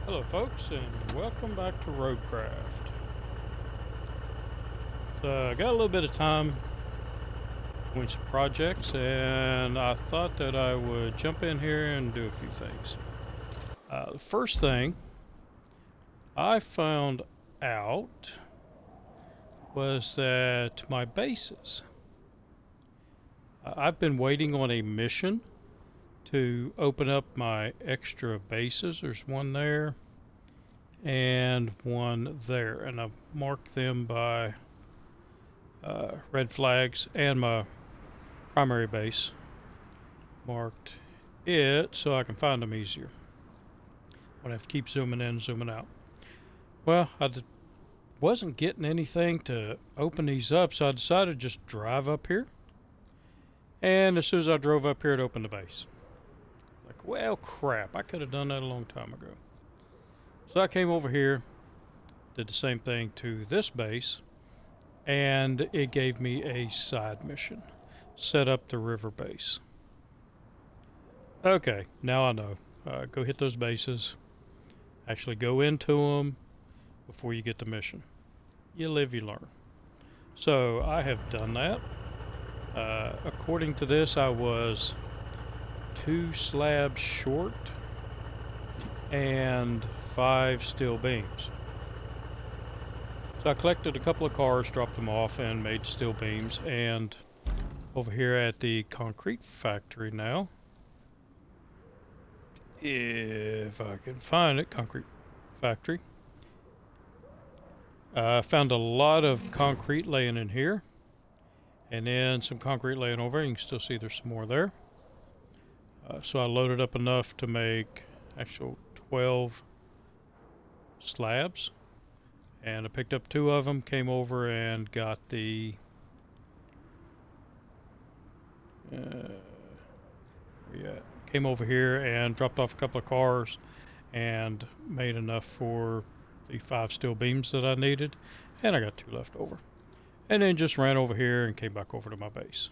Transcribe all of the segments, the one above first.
Hello folks, and welcome back to ROADCRAFT. So I got a little bit of time between some projects, and I thought that I would jump in here and do a few things. The first thing I found out was that my bases, I've been waiting on a mission to open up my extra bases. There's one there and one there, and I've marked them by red flags, and my primary base marked it so I can find them easier. I have to keep zooming in and zooming out. Well, wasn't getting anything to open these up, so I decided to just drive up here, and as soon as I drove up here, it opened the base. Like, well, crap, I could have done that a long time ago. So I came over here, did the same thing to this base, and it gave me a side mission. Set up the river base. Okay, now I know. Go hit those bases. Actually go into them before you get the mission. You live, you learn. So I have done that. According to this, I was 2 slabs short and 5 steel beams. So I collected a couple of cars, dropped them off, and made steel beams. And over here at the concrete factory now, if I can find it, concrete factory, I found a lot of concrete laying in here, and then some concrete laying over there. You can still see there's some more there. So I loaded up enough to make actual 12 slabs, and I picked up 2 of them, came over and got the came over here and dropped off a couple of cars and made enough for the 5 steel beams that I needed, and I got 2 left over, and then just ran over here and came back over to my base.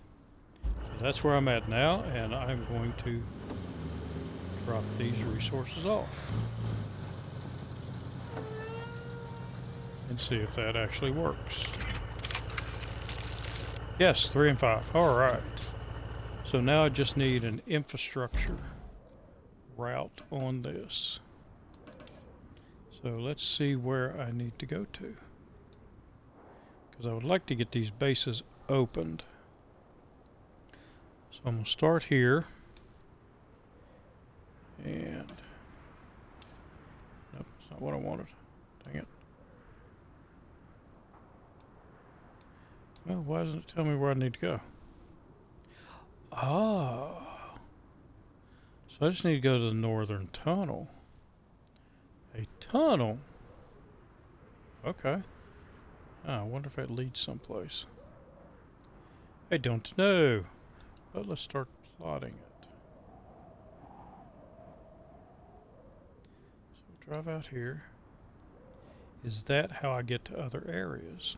So that's where I'm at now, and I'm going to drop these resources off and see if that actually works. Yes, 3 and 5. All right. So now I just need an infrastructure route on this. So let's see where I need to go to, because I would like to get these bases opened. So I'm going to start here, and nope, that's not what I wanted. Dang it. Well, why doesn't it tell me where I need to go? Ah. So I just need to go to the northern tunnel. A tunnel? Okay. I wonder if that leads someplace. I don't know. But let's start plotting it. So drive out here. Is that how I get to other areas?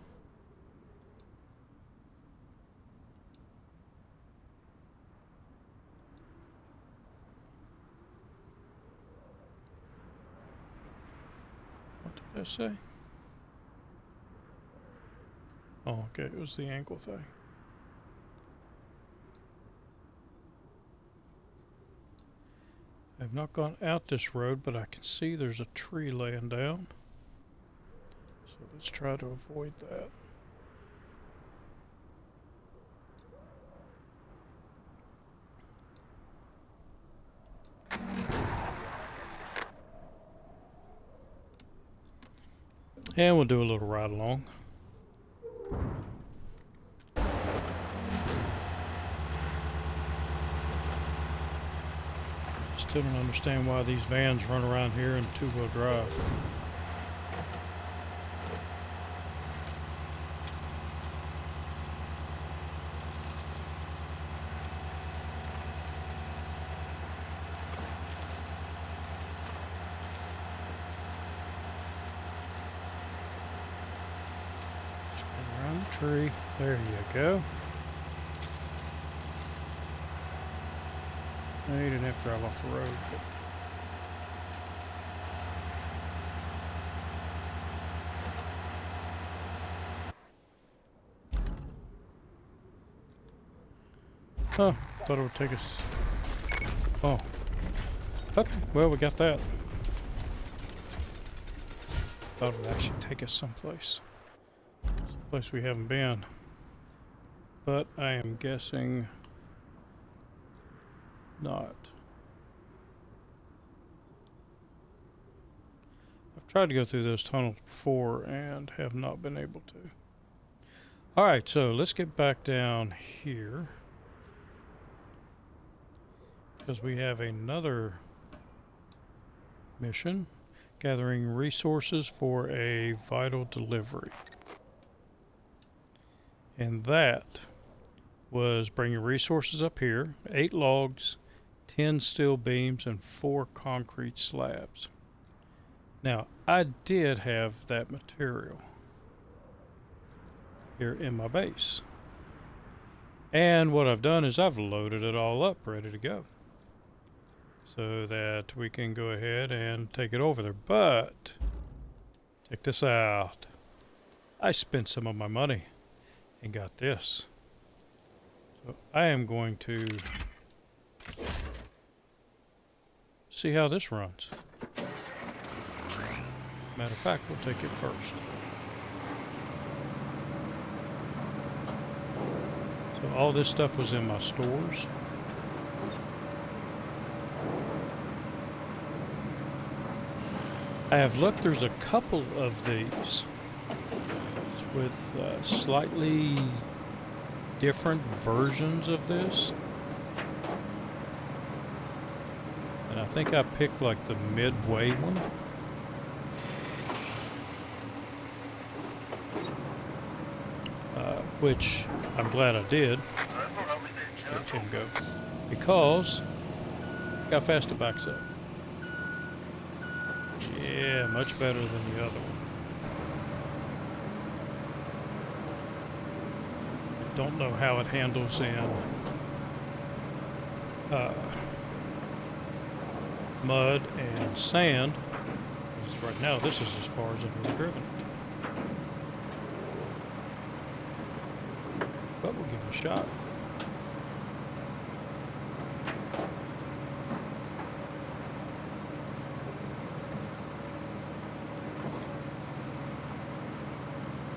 What did I say? Oh, okay, it was the angle thing. I've not gone out this road, but I can see there's a tree laying down. So let's try to avoid that. And we'll do a little ride along. Still don't understand why these vans run around here in 2-wheel drive. Around the tree. There you go. No, you didn't have to drive off the road. But Oh, thought it would take us. Oh. Okay, well, we got that. Thought it would actually take us someplace. Someplace we haven't been. But I am guessing not. I've tried to go through those tunnels before and have not been able to. Alright, so let's get back down here. Because we have another mission. Gathering resources for a vital delivery. And that was bringing resources up here. 8 logs, 10 steel beams, and 4 concrete slabs. Now, I did have that material here in my base. And what I've done is I've loaded it all up, ready to go. So that we can go ahead and take it over there. But, check this out. I spent some of my money and got this. So I am going to see how this runs. Matter of fact, we'll take it first. So all this stuff was in my stores. I have looked, there's a couple of these with slightly different versions of this. And I think I picked like the midway one. Which I'm glad I did. Let him go. Because look how fast it backs up. Yeah, much better than the other one. I don't know how it handles in mud and sand. Because right now this is as far as I've ever driven it. But we'll give it a shot.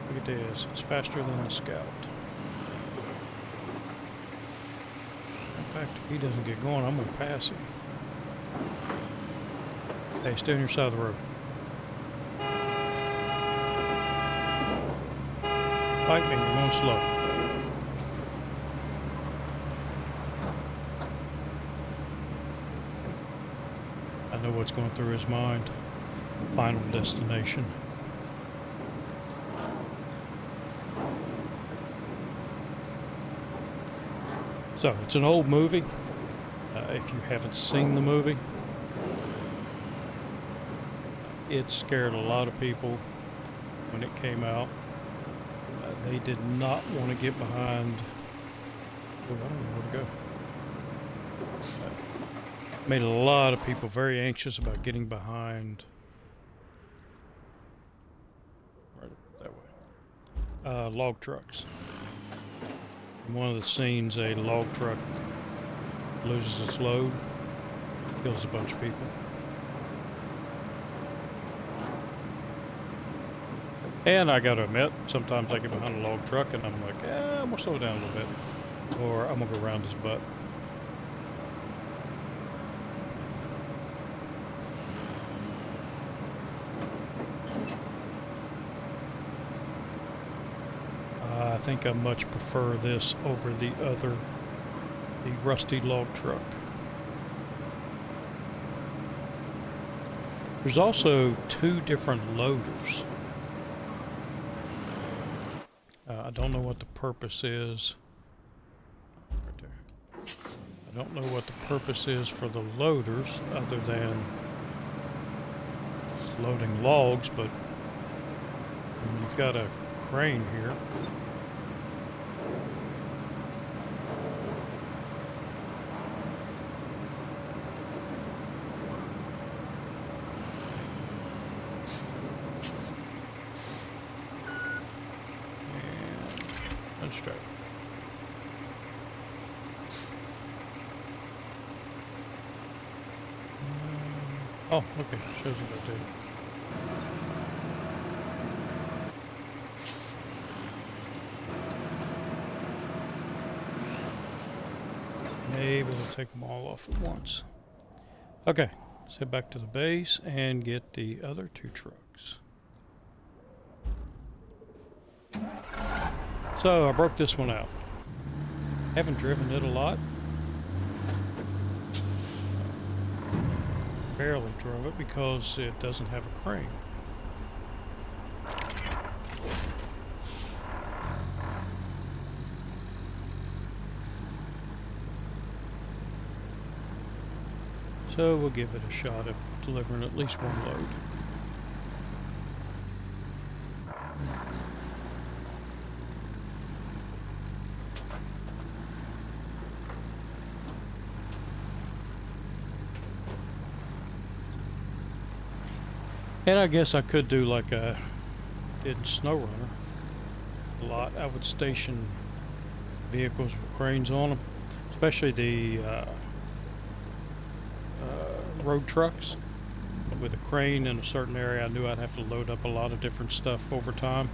Look at this, it's faster than the Scout. In fact, if he doesn't get going, I'm going to pass him. Hey, stay on your side of the road. Fight me, you're going slow. I know what's going through his mind. Final destination. So, it's an old movie. If you haven't seen the movie, it scared a lot of people when it came out. They did not want to get behind. Oh, I don't know where to go. Made a lot of people very anxious about getting behind. Right that way. Log trucks. In one of the scenes, a log truck loses its load, kills a bunch of people. And I gotta admit, sometimes I get behind a log truck and I'm like, I'm gonna slow down a little bit. Or I'm gonna go around his butt. I think I much prefer this over the rusty log truck. There's also 2 different loaders. I don't know what the purpose is. Right there. I don't know what the purpose is for the loaders other than just loading logs, but you've got a crane here. Oh, okay. Shows what I did. Maybe we'll take them all off at once. Okay, let's head back to the base and get the other 2 trucks. So I broke this one out. Haven't driven it a lot. Barely drove it because it doesn't have a crane. So we'll give it a shot at delivering at least one load. And I guess I could do like I did in SnowRunner a lot. I would station vehicles with cranes on them, especially the road trucks. With a crane in a certain area, I knew I'd have to load up a lot of different stuff over time.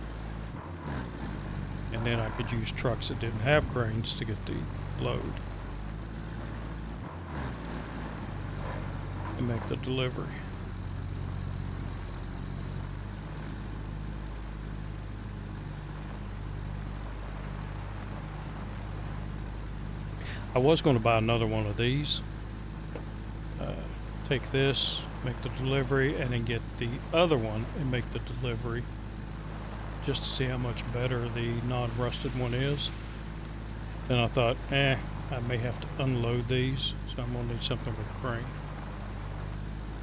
And then I could use trucks that didn't have cranes to get the load and make the delivery. I was going to buy another one of these. Take this, make the delivery, and then get the other one and make the delivery, just to see how much better the non-rusted one is. Then I thought, I may have to unload these, so I'm going to need something with a crane.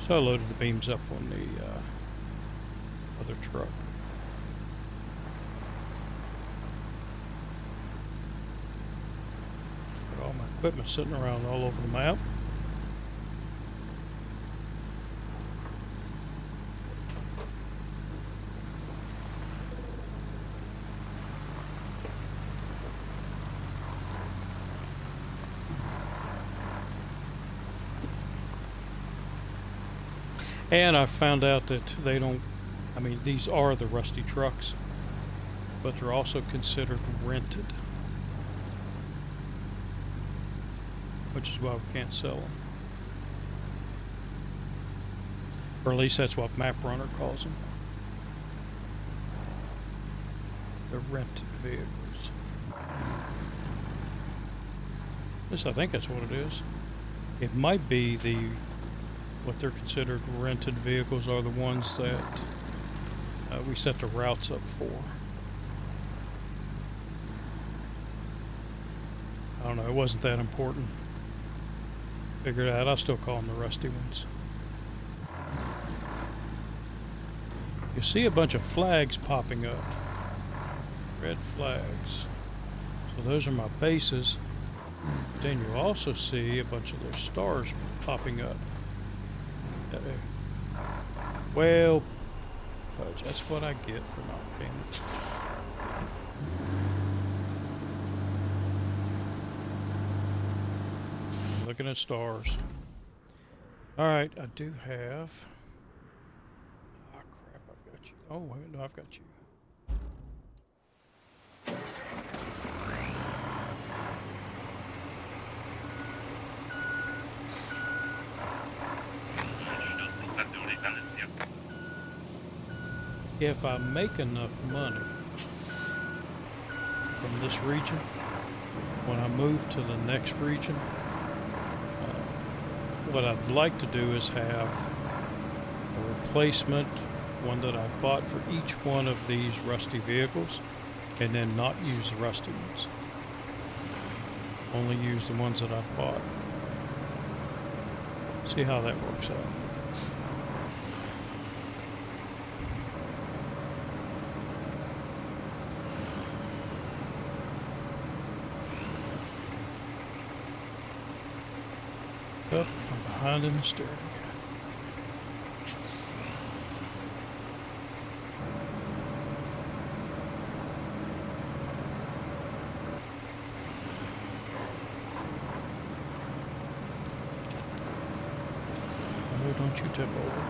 So I loaded the beams up on the other truck. Got all my equipment sitting around all over the map. And I found out that they don't, I mean, these are the rusty trucks, but they're also considered rented, which is why we can't sell them. Or at least that's what MapRunner calls them. They're rented vehicles. This, I think that's what it is. It might be what they're considered rented vehicles are the ones that we set the routes up for. I don't know, it wasn't that important. Figured out, I'll still call them the rusty ones. You see a bunch of flags popping up. Red flags. So those are my bases. Then you'll also see a bunch of those stars popping up. Well, fudge, that's what I get for not paying it. Looking at stars. Alright, I do have... Oh crap, I've got you. Oh wait, no, I've got you. If I make enough money from this region, when I move to the next region, what I'd like to do is have a replacement, one that I've bought for each one of these rusty vehicles, and then not use the rusty ones. Only use the ones that I've bought. See how that works out. Up, I'm behind in the steering. don't you tip over.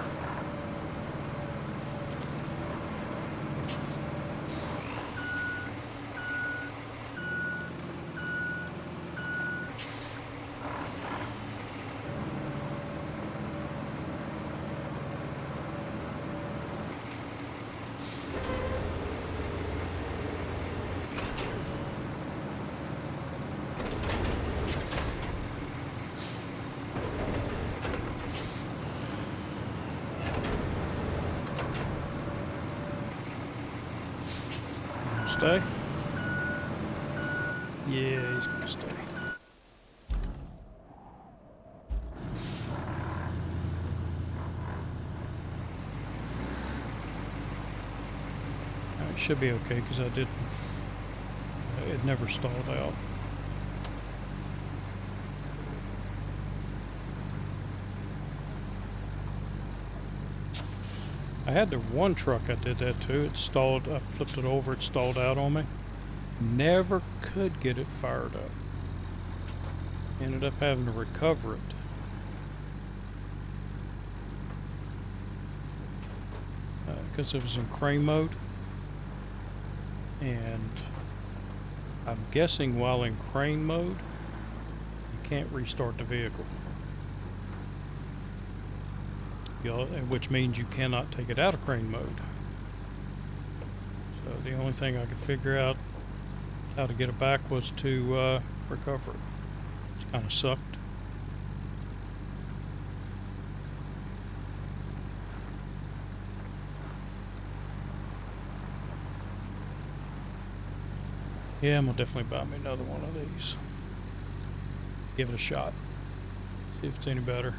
Stay? Yeah, he's gonna stay. It should be okay because I didn't. It never stalled out. I had the one truck I did that to. It stalled. I flipped it over. It stalled out on me. Never could get it fired up. Ended up having to recover it. Because it was in crane mode. And I'm guessing while in crane mode, you can't restart the vehicle. Which means you cannot take it out of crane mode. So the only thing I could figure out how to get it back was to recover it. It's kind of sucked. Yeah, I'm gonna definitely buy me another one of these. Give it a shot. See if it's any better.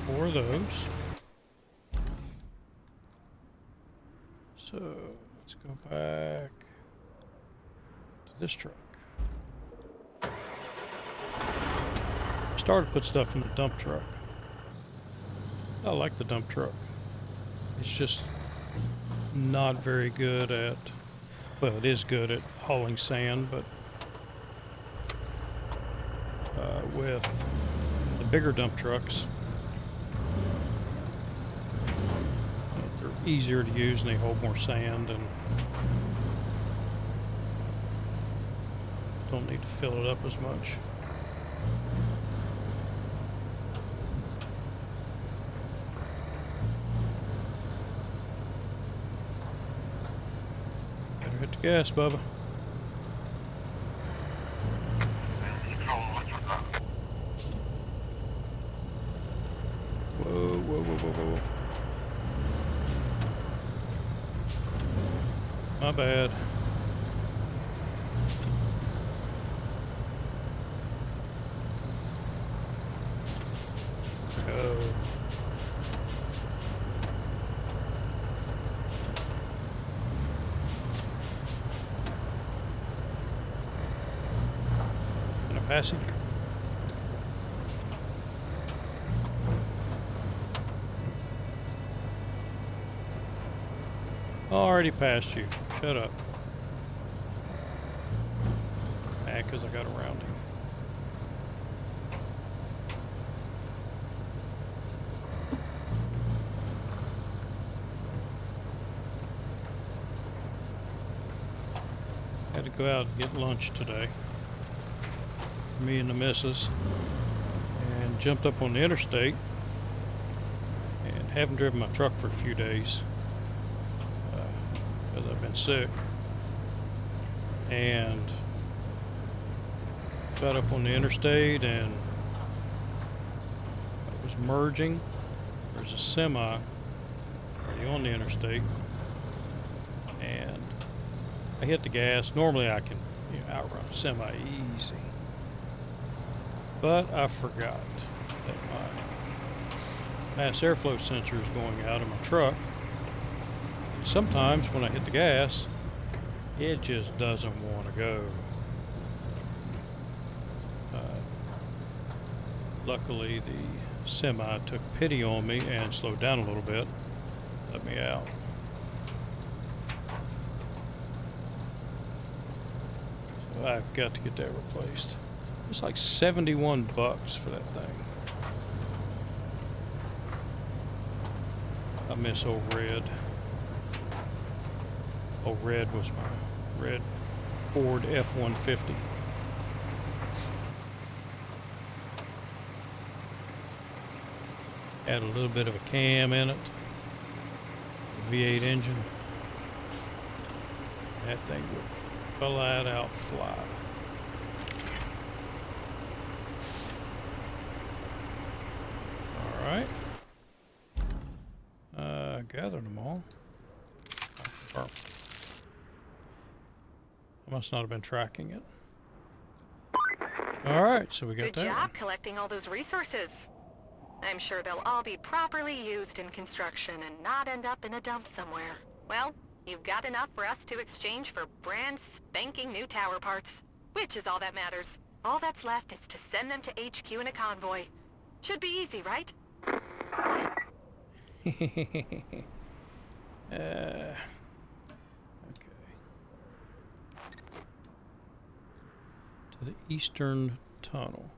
Four of those. So let's go back to this truck. Started to put stuff in the dump truck. I like the dump truck. It's just not very good at, well, it is good at hauling sand, but with the bigger dump trucks, they're easier to use and they hold more sand and don't need to fill it up as much. Better hit the gas, Bubba. Whoa, whoa, whoa, whoa, whoa. My bad. Go. And a passenger. Already passed you. Shut up. Ah, 'cause I got around him. Had to go out and get lunch today. Me and the missus. And jumped up on the interstate. And haven't driven my truck for a few days. Because I've been sick, and got up on the interstate and I was merging. There's a semi already on the interstate and I hit the gas. Normally I can outrun a semi easy, but I forgot that my mass airflow sensor is going out of my truck. sometimes when I hit the gas, it just doesn't want to go. Luckily, the semi took pity on me and slowed down a little bit, let me out. So I've got to get that replaced. It's like 71 bucks for that thing. I miss old Red. Old Red was my red Ford F-150. Had a little bit of a cam in it. V8 engine. That thing would flat out fly. Alright. Gathered them all. I must not have been tracking it. Alright, so we got that. Good job collecting all those resources. I'm sure they'll all be properly used in construction and not end up in a dump somewhere. Well, you've got enough for us to exchange for brand spanking new tower parts, which is all that matters. All that's left is to send them to HQ in a convoy. Should be easy, right? Okay. To the eastern tunnel.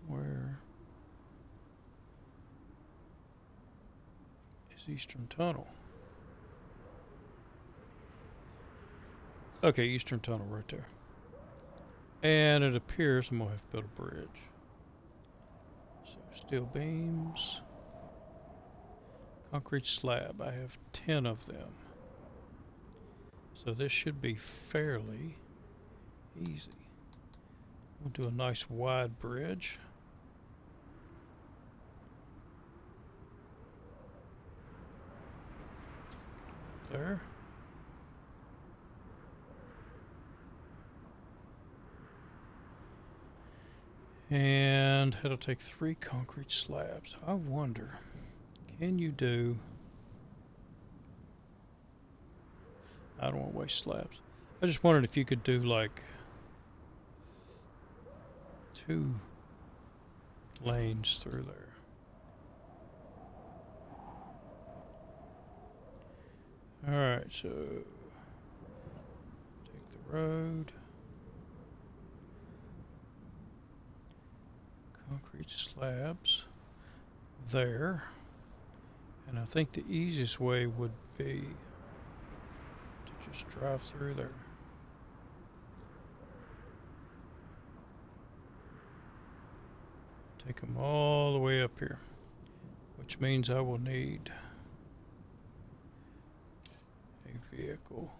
Where is Eastern Tunnel? Okay, Eastern Tunnel right there. And it appears I'm going to have to build a bridge. So steel beams. Concrete slab. I have 10 of them. So this should be fairly easy. We'll do a nice wide bridge. There. And it'll take 3 concrete slabs. I wonder, can you do... I don't want to waste slabs. I just wondered if you could do like 2 lanes through there. Alright, so take the road. Concrete slabs there. And I think the easiest way would be to just drive through there. Take them all the way up here, which means I will need a vehicle.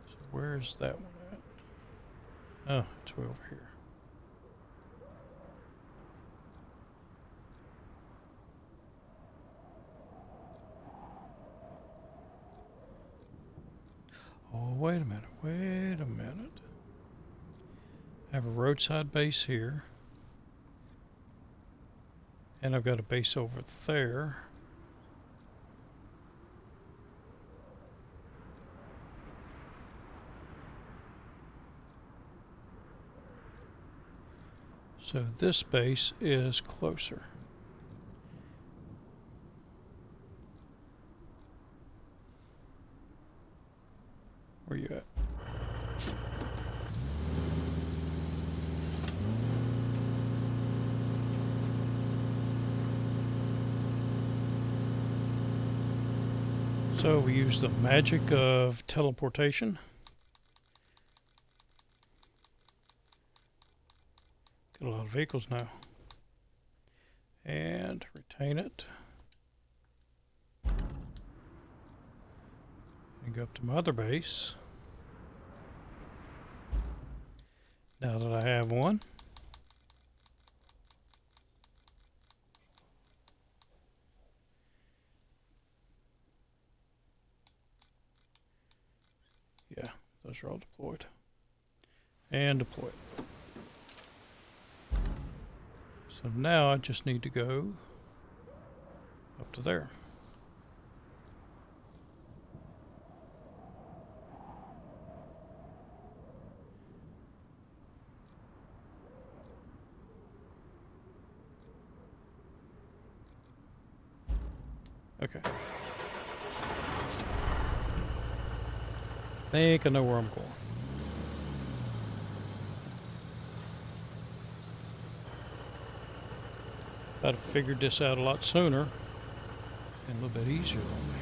So where's that one at? Oh, it's way over here. Oh, wait a minute, wait a minute. I have a roadside base here. And I've got a base over there. So this base is closer. Where you at? So we use the magic of teleportation. Got a lot of vehicles now. And retain it. And go up to my other base. Now that I have one. Yeah, those are all deployed. And deployed. So now I just need to go up to there. Okay. Think I know where I'm going. If I'd have figured this out a lot sooner, and a little bit easier on me.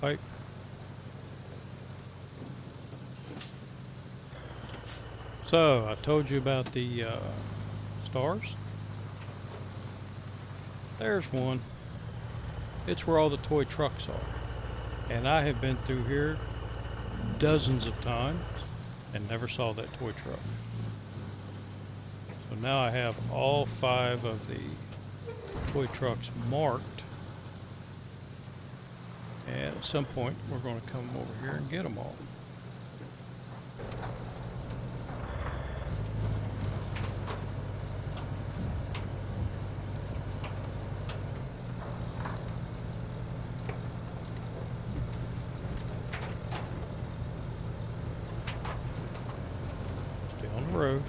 Pipe. So, I told you about the stars. There's one. It's where all the toy trucks are. And I have been through here dozens of times and never saw that toy truck. So now I have all 5 of the toy trucks marked. And at some point, we're going to come over here and get them all. Stay on the road.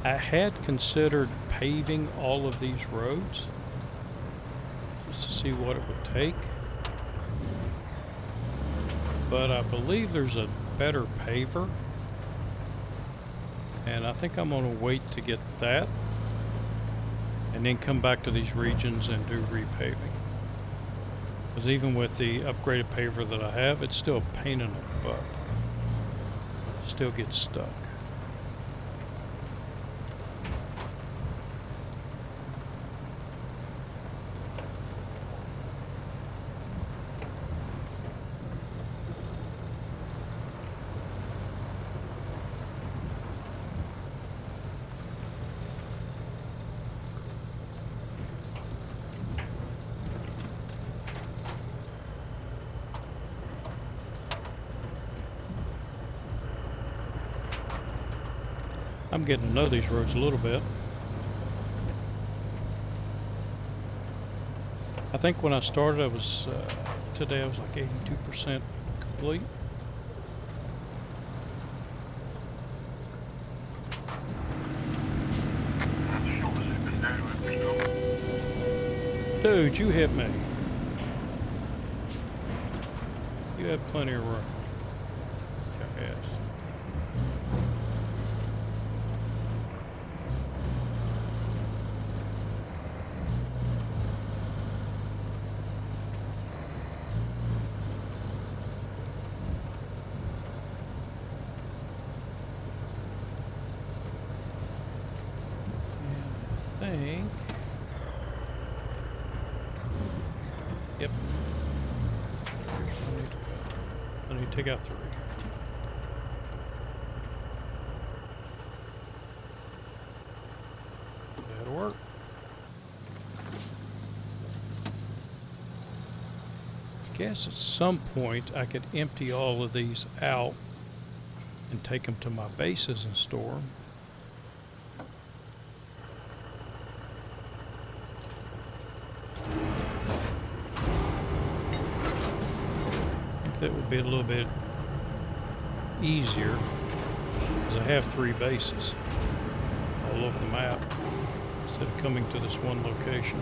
I had considered paving all of these roads just to see what it would take, but I believe there's a better paver, and I think I'm going to wait to get that and then come back to these regions and do repaving, because even with the upgraded paver that I have, it's still a pain in the butt. It still gets stuck. I'm getting to know these roads a little bit. I think when I started, today I was like 82% complete. Dude, you hit me. You have plenty of room. Yes. Yep. I need to take out 3. That'll work. I guess at some point I could empty all of these out and take them to my bases and store them. That would be a little bit easier because I have 3 bases all over the map instead of coming to this one location.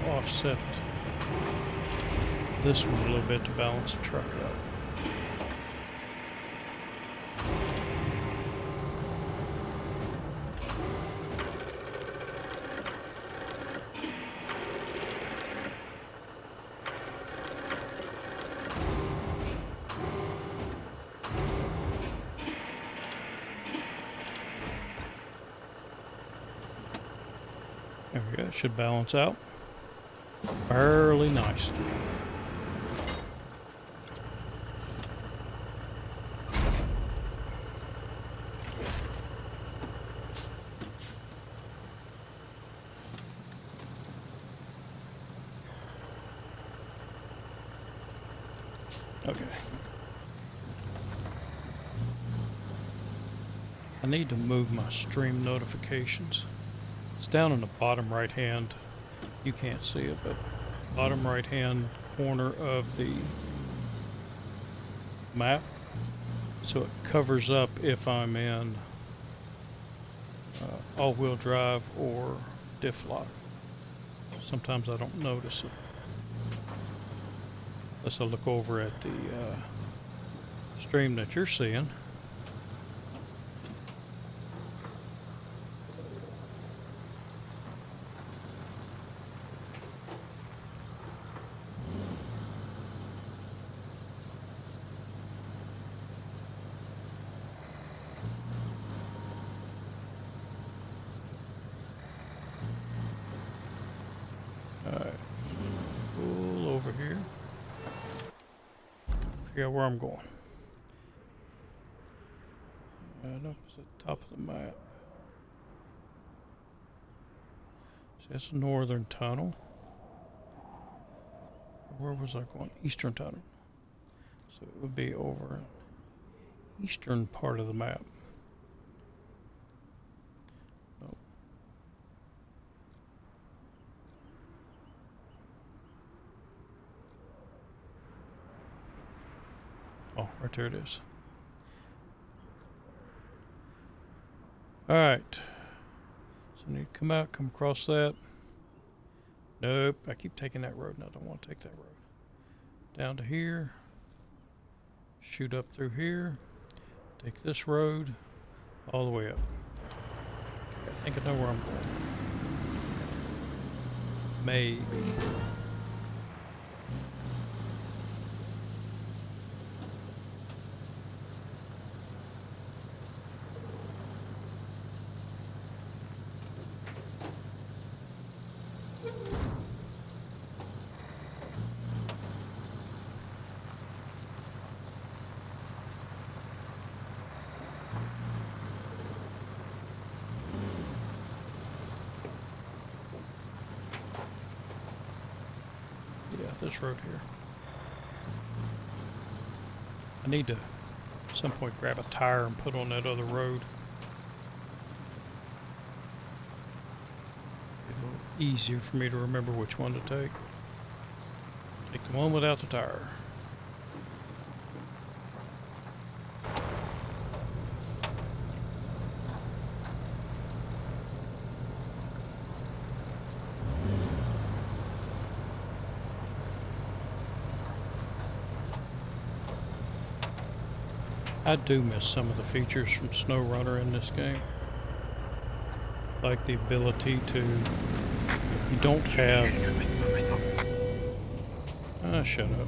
Offset this one a little bit to balance the truck out. There we go. It should balance out fairly nice. Okay. I need to move my stream notifications. It's down in the bottom right hand. You can't see it, but bottom right hand corner of the map. So it covers up if I'm in all-wheel drive or diff lock. Sometimes I don't notice it. Unless I look over at the stream that you're seeing. Alright, pull over here. Figure out where I'm going. Right up at the top of the map. See, that's the northern tunnel. Where was I going? Eastern tunnel. So it would be over in eastern part of the map. Nope. Oh, right there it is. Alright. So I need to come out, come across that. Nope, I keep taking that road and I don't want to take that road. Down to here. Shoot up through here. Take this road all the way up. Okay, I think I know where I'm going. Maybe. This road here. I need to at some point grab a tire and put on that other road. Be a little easier for me to remember which one to take. Take the one without the tire. I do miss some of the features from SnowRunner in this game. Like the ability to, you don't have, shut up.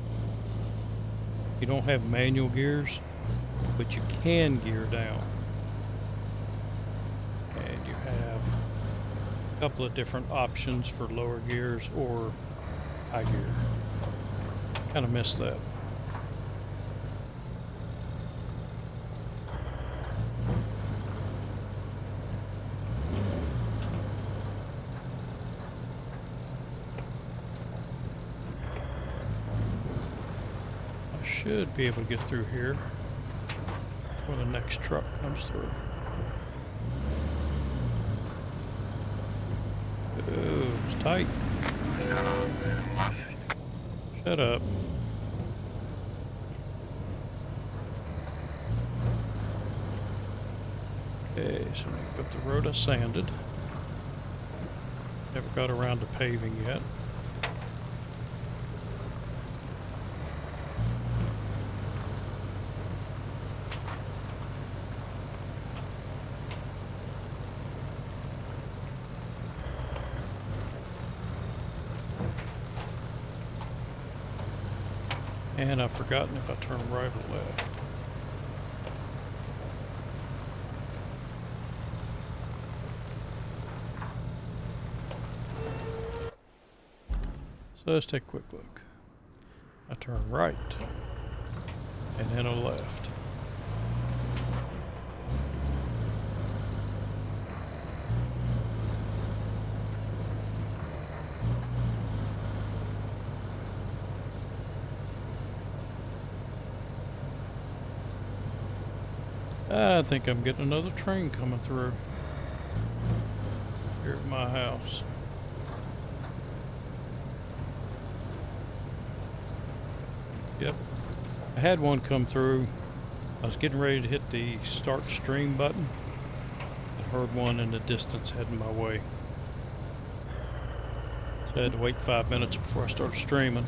You don't have manual gears, but you can gear down. And you have a couple of different options for lower gears or high gear. Kind of miss that. Should be able to get through here before the next truck comes through. Ooh, it's tight. Shut up. Okay, so we got the road I sanded. Never got around to paving yet. And I've forgotten if I turn right or left. So let's take a quick look. I turn right and then a left. I think I'm getting another train coming through here at my house. Yep, I had one come through. I was getting ready to hit the start stream button. I heard one in the distance heading my way. So I had to wait 5 minutes before I started streaming.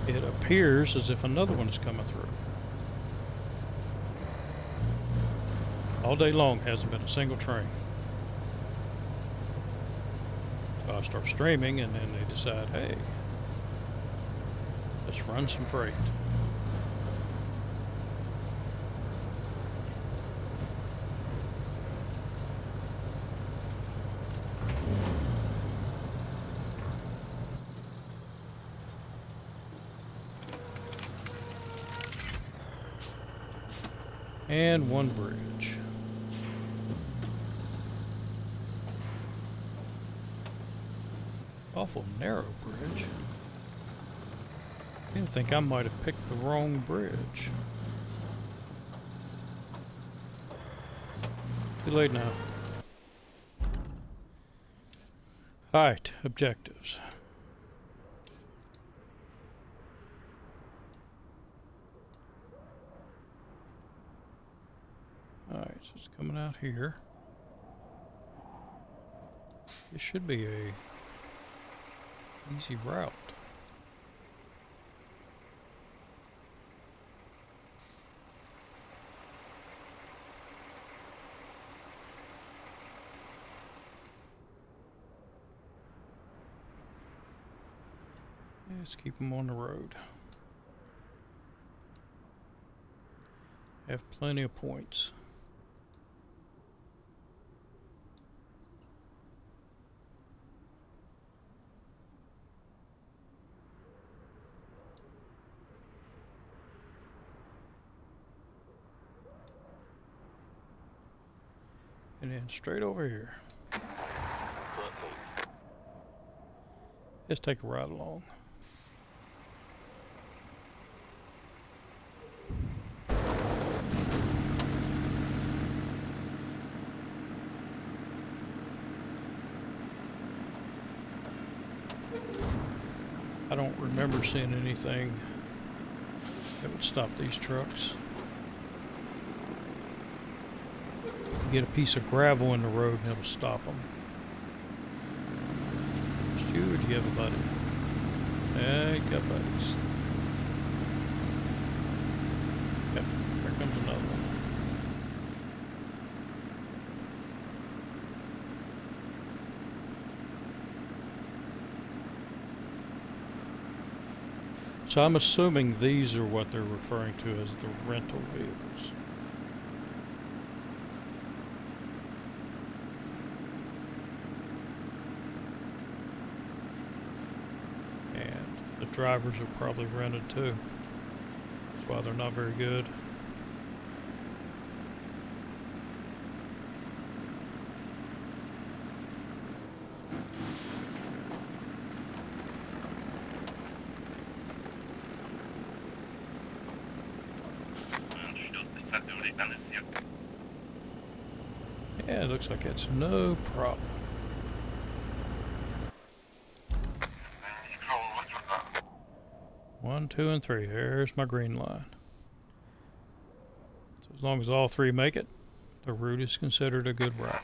And it appears as if another one is coming through. All day long hasn't been a single train. So I start streaming and then they decide, hey, let's run some freight. And one bridge. Awful narrow bridge. I think I might have picked the wrong bridge. Too late now. Alright, objectives. Alright, so it's coming out here. This should be a easy route. Let's keep them on the road. Have plenty of points. And then straight over here. Let's take a ride along. I don't remember seeing anything that would stop these trucks. Get a piece of gravel in the road and it'll stop them. Just you or do you have a buddy? Yeah, you got buddies. Yep, here comes another one. So I'm assuming these are what they're referring to as the rental vehicles. And the drivers are probably rented too. That's why they're not very good. Yeah, it looks like it's no problem. One, two, and three. There's my green line. So as long as all three make it, the route is considered a good route.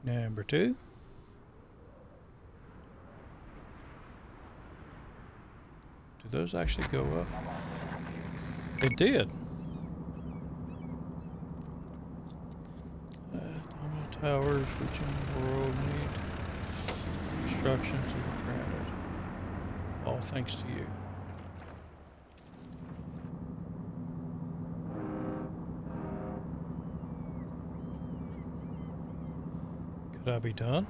Number two. Do those actually go up? It did. Domino towers, which in the world need instructions are granted. All thanks to you. Could I be done?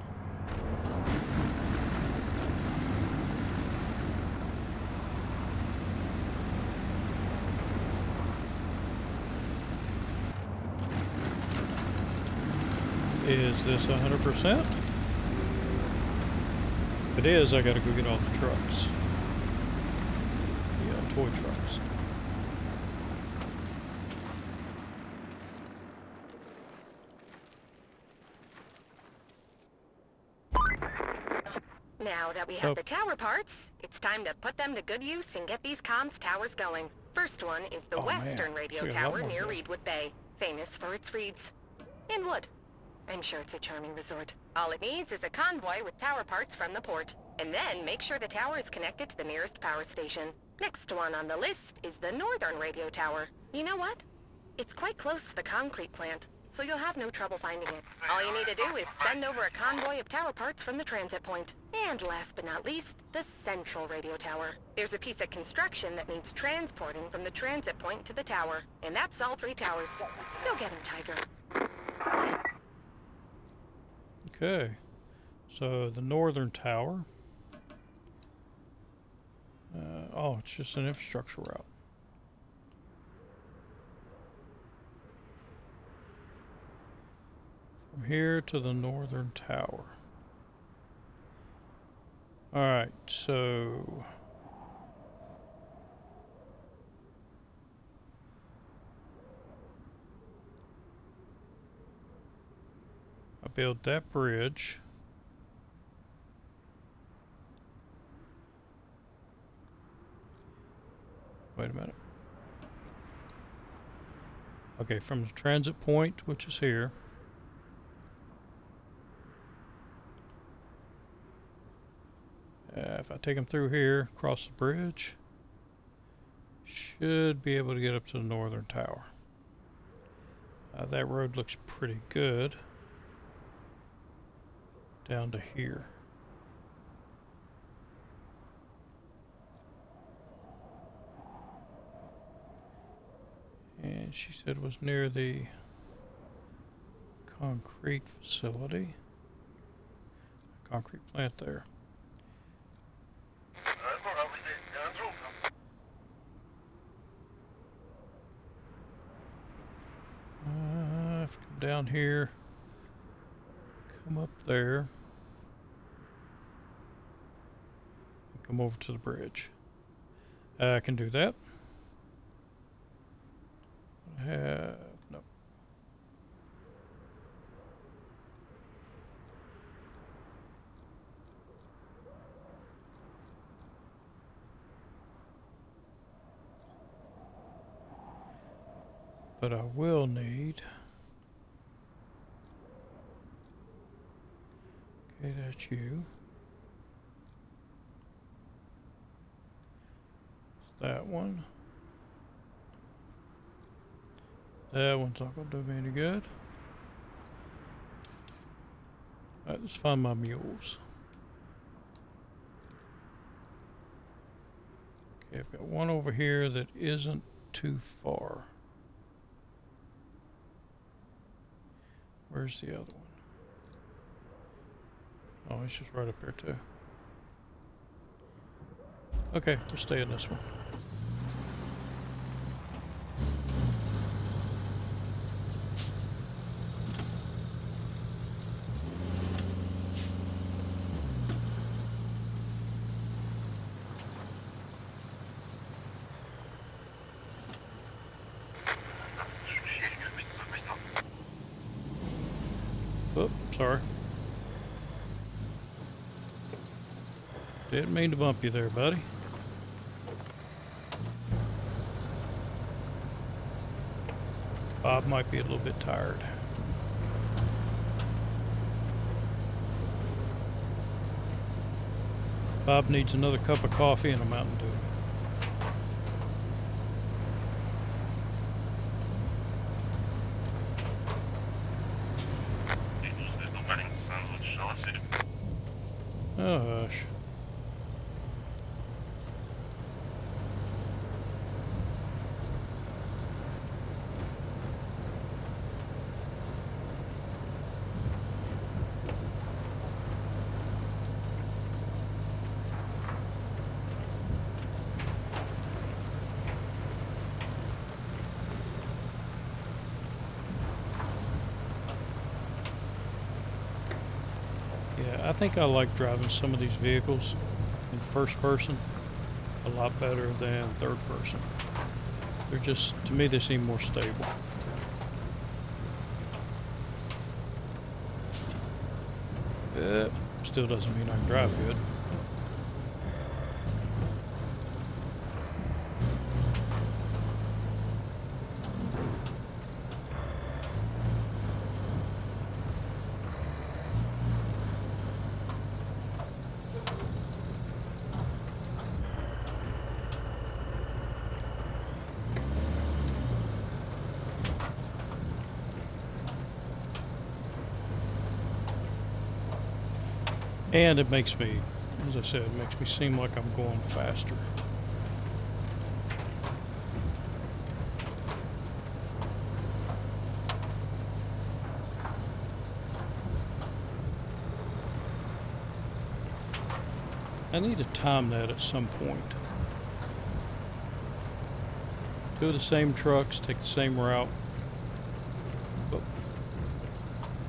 Is this 100%? If it is, I gotta go get all the trucks. Yeah, toy trucks. Now that we have the tower parts, it's time to put them to good use and get these comms towers going. First one is the Western Radio Tower near Reedwood Bay, famous for its reeds. In wood. I'm sure it's a charming resort. All it needs is a convoy with tower parts from the port. And then make sure the tower is connected to the nearest power station. Next one on the list is the Northern Radio Tower. You know what? It's quite close to the concrete plant, so you'll have no trouble finding it. All you need to do is send over a convoy of tower parts from the transit point. And last but not least, the Central Radio Tower. There's a piece of construction that needs transporting from the transit point to the tower. And that's all 3 towers. Go get 'em, Tiger. Okay, so the Northern Tower. Oh, it's just an infrastructure route. From here to the Northern Tower. Alright, so... I build that bridge. Wait a minute. Okay, from the transit point, which is here. If I take them through here, cross the bridge, should be able to get up to the Northern Tower. That road looks pretty good. Down to here. And she said it was near the concrete facility. Concrete plant there. If I come down here, come up there, and come over to the bridge. I can do that. No. But I will need... Okay, that's you. That one. That one's not going to do me any good. Alright, let's find my mules. Okay, I've got one over here that isn't too far. Where's the other one? Oh, it's just right up there too. Okay, we'll stay in this one. Oh, sorry. Didn't mean to bump you there, buddy. Bob might be a little bit tired. Bob needs another cup of coffee and a Mountain Dew. Oh, hush. Yeah, I think I like driving some of these vehicles in first person a lot better than third person. They're just, to me, they seem more stable. Still doesn't mean I can drive good. And it makes me, as I said, it makes me seem like I'm going faster. I need to time that at some point. Two of the same trucks, take the same route, but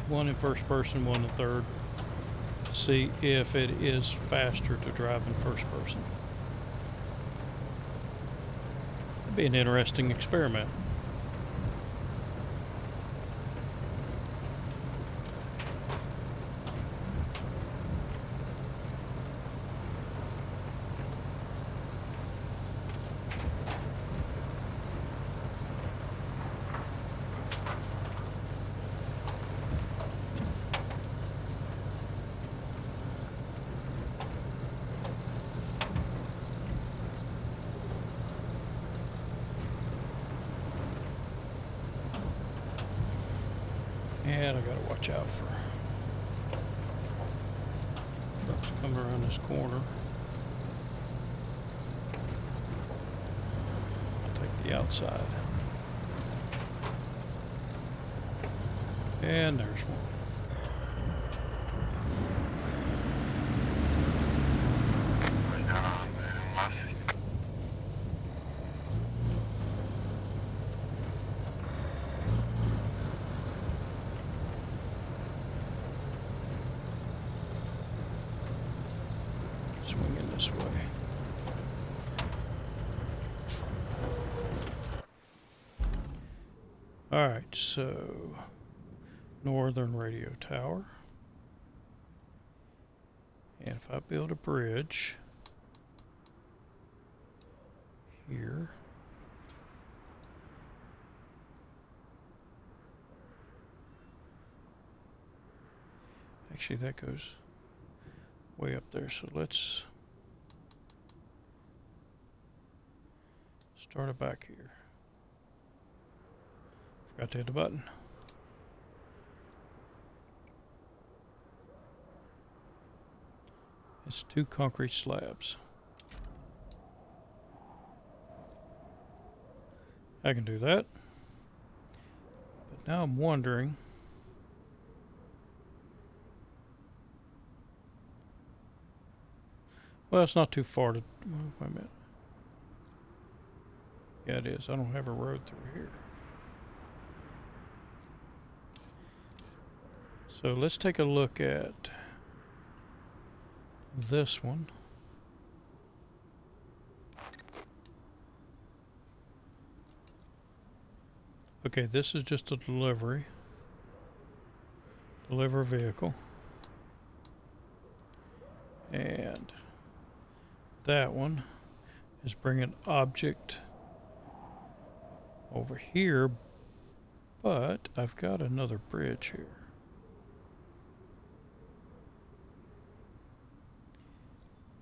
one in first person, one in third. See if it is faster to drive in first person. It'd be an interesting experiment. And I gotta watch out for trucks coming around this corner. I'll take the outside. And there's one. Swinging this way. Alright, so northern radio tower. And if I build a bridge here, actually that goes way up there, so let's start it back here. Forgot to hit the button. It's 2 concrete slabs. I can do that. But now I'm wondering, well, it's not too far to, wait a minute. Yeah, it is. I don't have a road through here. So let's take a look at this one. Okay, this is just a deliver vehicle. And that one is bringing object over here, but I've got another bridge here.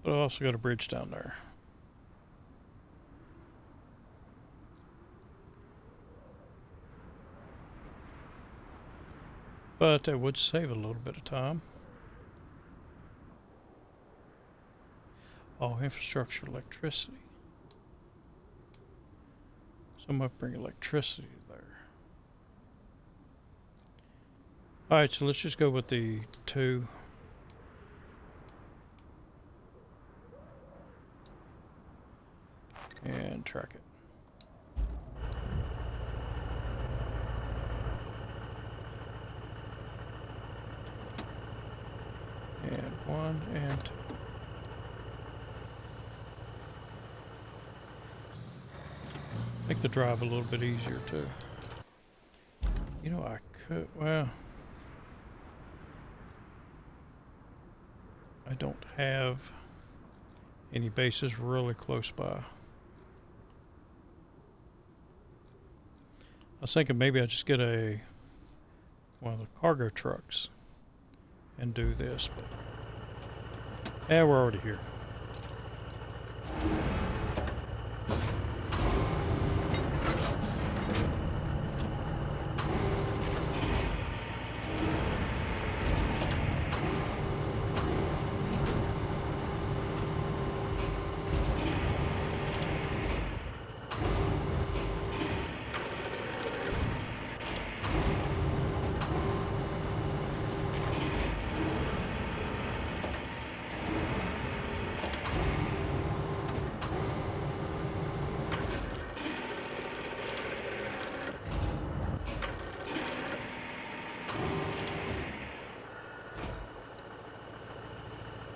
But I also got a bridge down there. But that would save a little bit of time. Oh, infrastructure, electricity. So I might bring electricity there. Alright, so let's just go with the 2. And track it. 1 and 2. Make the drive a little bit easier too. You know, I could, well, I don't have any bases really close by. I was thinking maybe I just get one of the cargo trucks and do this, but yeah, we're already here.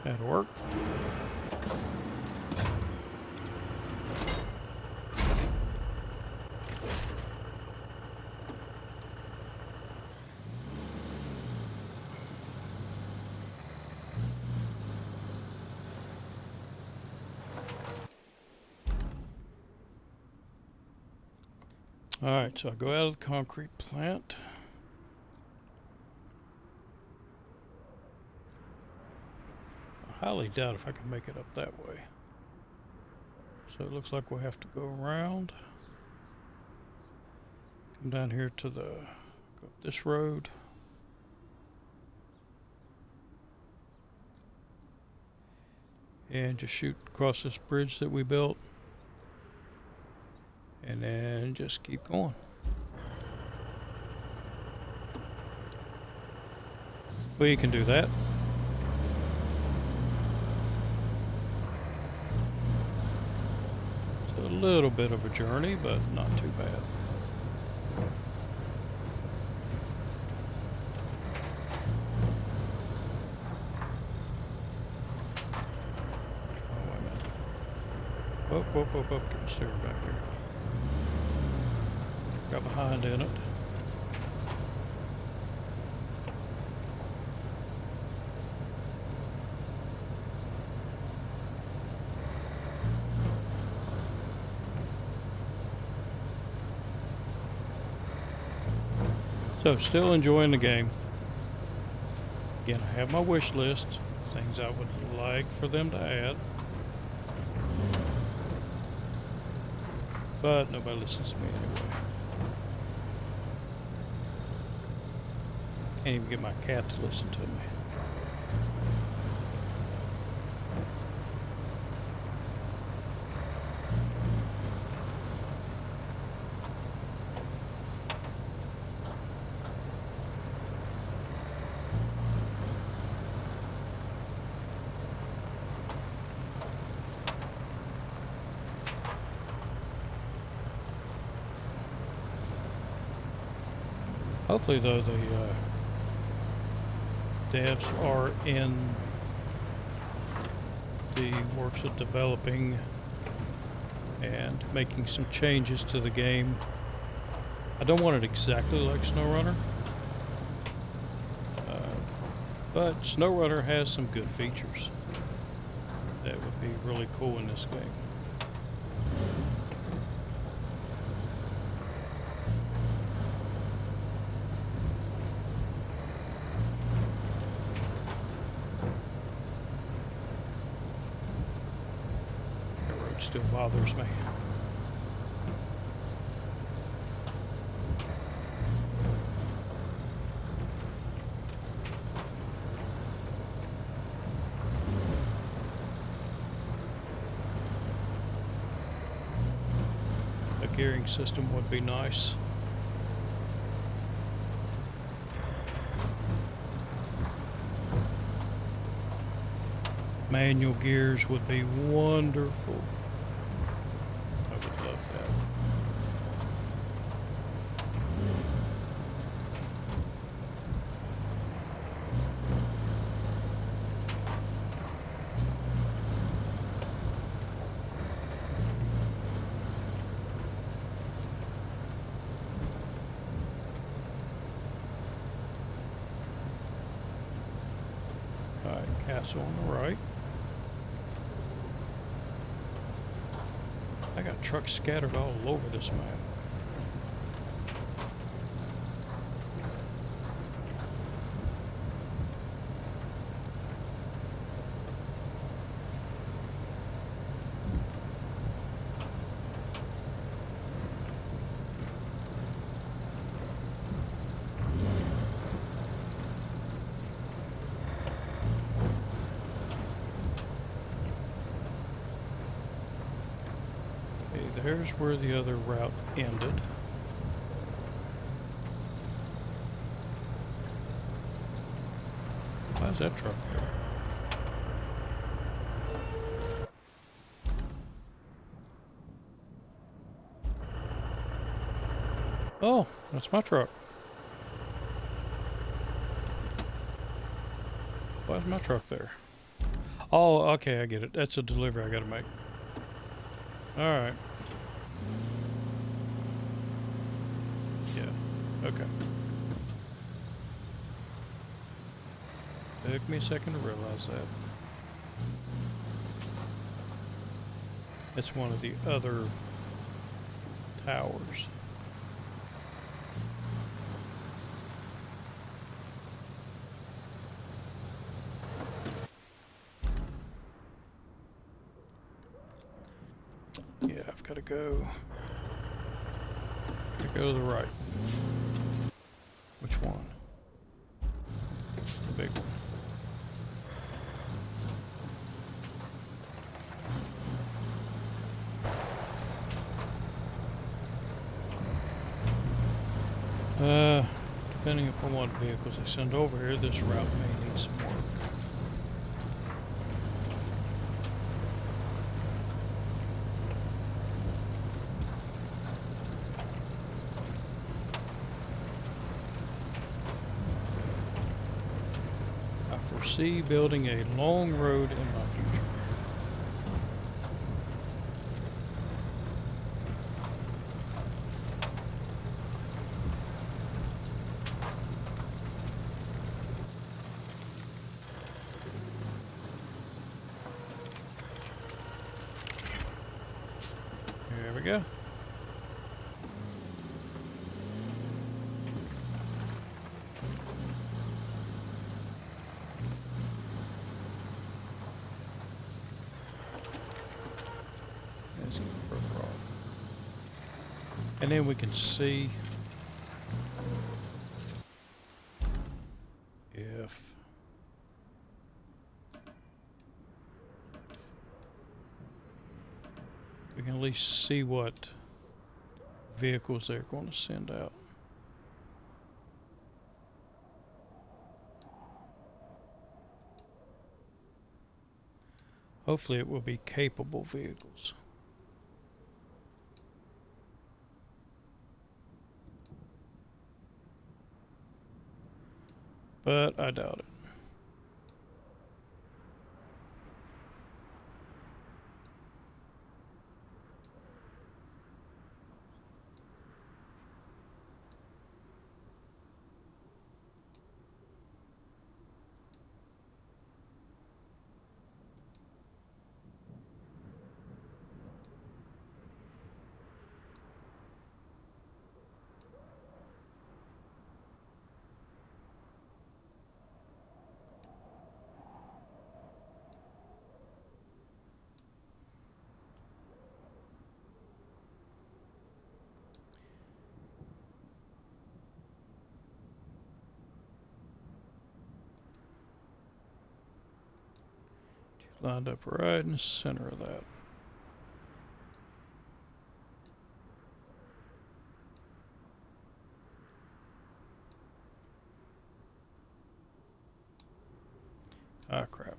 That'll work. Alright, so I go out of the concrete plant. I highly doubt if I can make it up that way. So it looks like we'll have to go around. Come down here to go up this road. And just shoot across this bridge that we built. And then just keep going. We can do that. It's a little bit of a journey, but not too bad. Oh, wait a minute. Whoop, whoop, whoop, whoop. Get my steering back here. Got behind in it. So, still enjoying the game. Again, I have my wish list, things I would like for them to add. But nobody listens to me anyway. Can't even get my cat to listen to me. Hopefully, though, the devs are in the works of developing and making some changes to the game. I don't want it exactly like SnowRunner, but SnowRunner has some good features that would be really cool in this game. Still bothers me. A gearing system would be nice. Manual gears would be wonderful. Love that. Castle on the right. I got trucks scattered all over this map. There's where the other route ended. Why's that truck there? Oh, that's my truck. Why's my truck there? Oh, okay, I get it. That's a delivery I gotta make. Alright. Yeah, okay. Took me a second to realize that. It's one of the other towers. Yeah, I've got to go. Go to the right. Which one? The big one. Depending upon what vehicles they send over here, this route may need some work. I foresee building a long road in my future. There we go. Let's go further on. And then we can see if we can at least see what vehicles they're going to send out. Hopefully it will be capable vehicles. But I doubt it. Lined up right in the center of that. Ah, crap.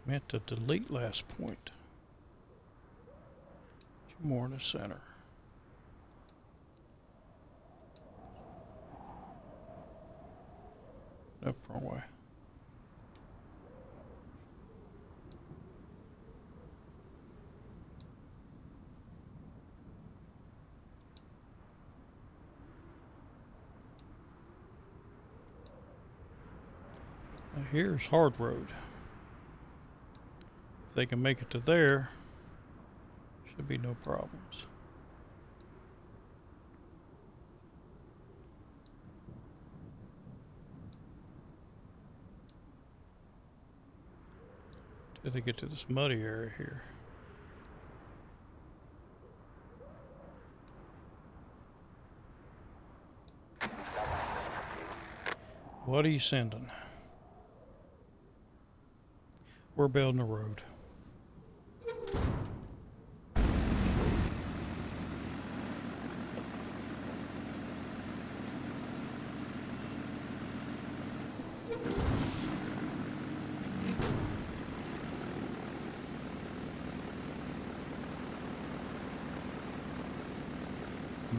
Meant to delete last point. Two more in the center. Nope, wrong way. Here's hard road. If they can make it to there, should be no problems. Till they get to this muddy area here. What are you sending? We're building a road.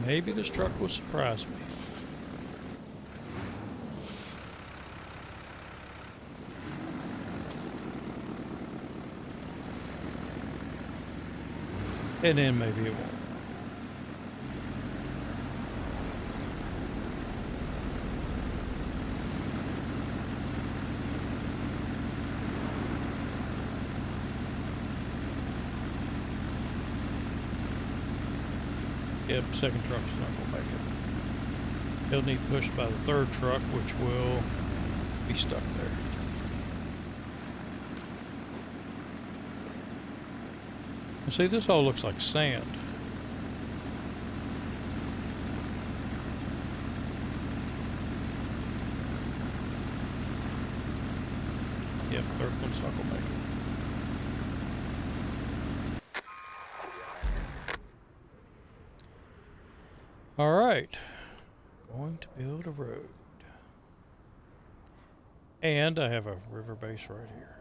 Maybe this truck will surprise me. And then maybe it won't. Yep, second truck's not gonna make it. He'll need pushed by the third truck, which will be stuck there. And see, this all looks like sand. Yep, third one's not gonna make it. All right, going to build a road. And I have a river base right here.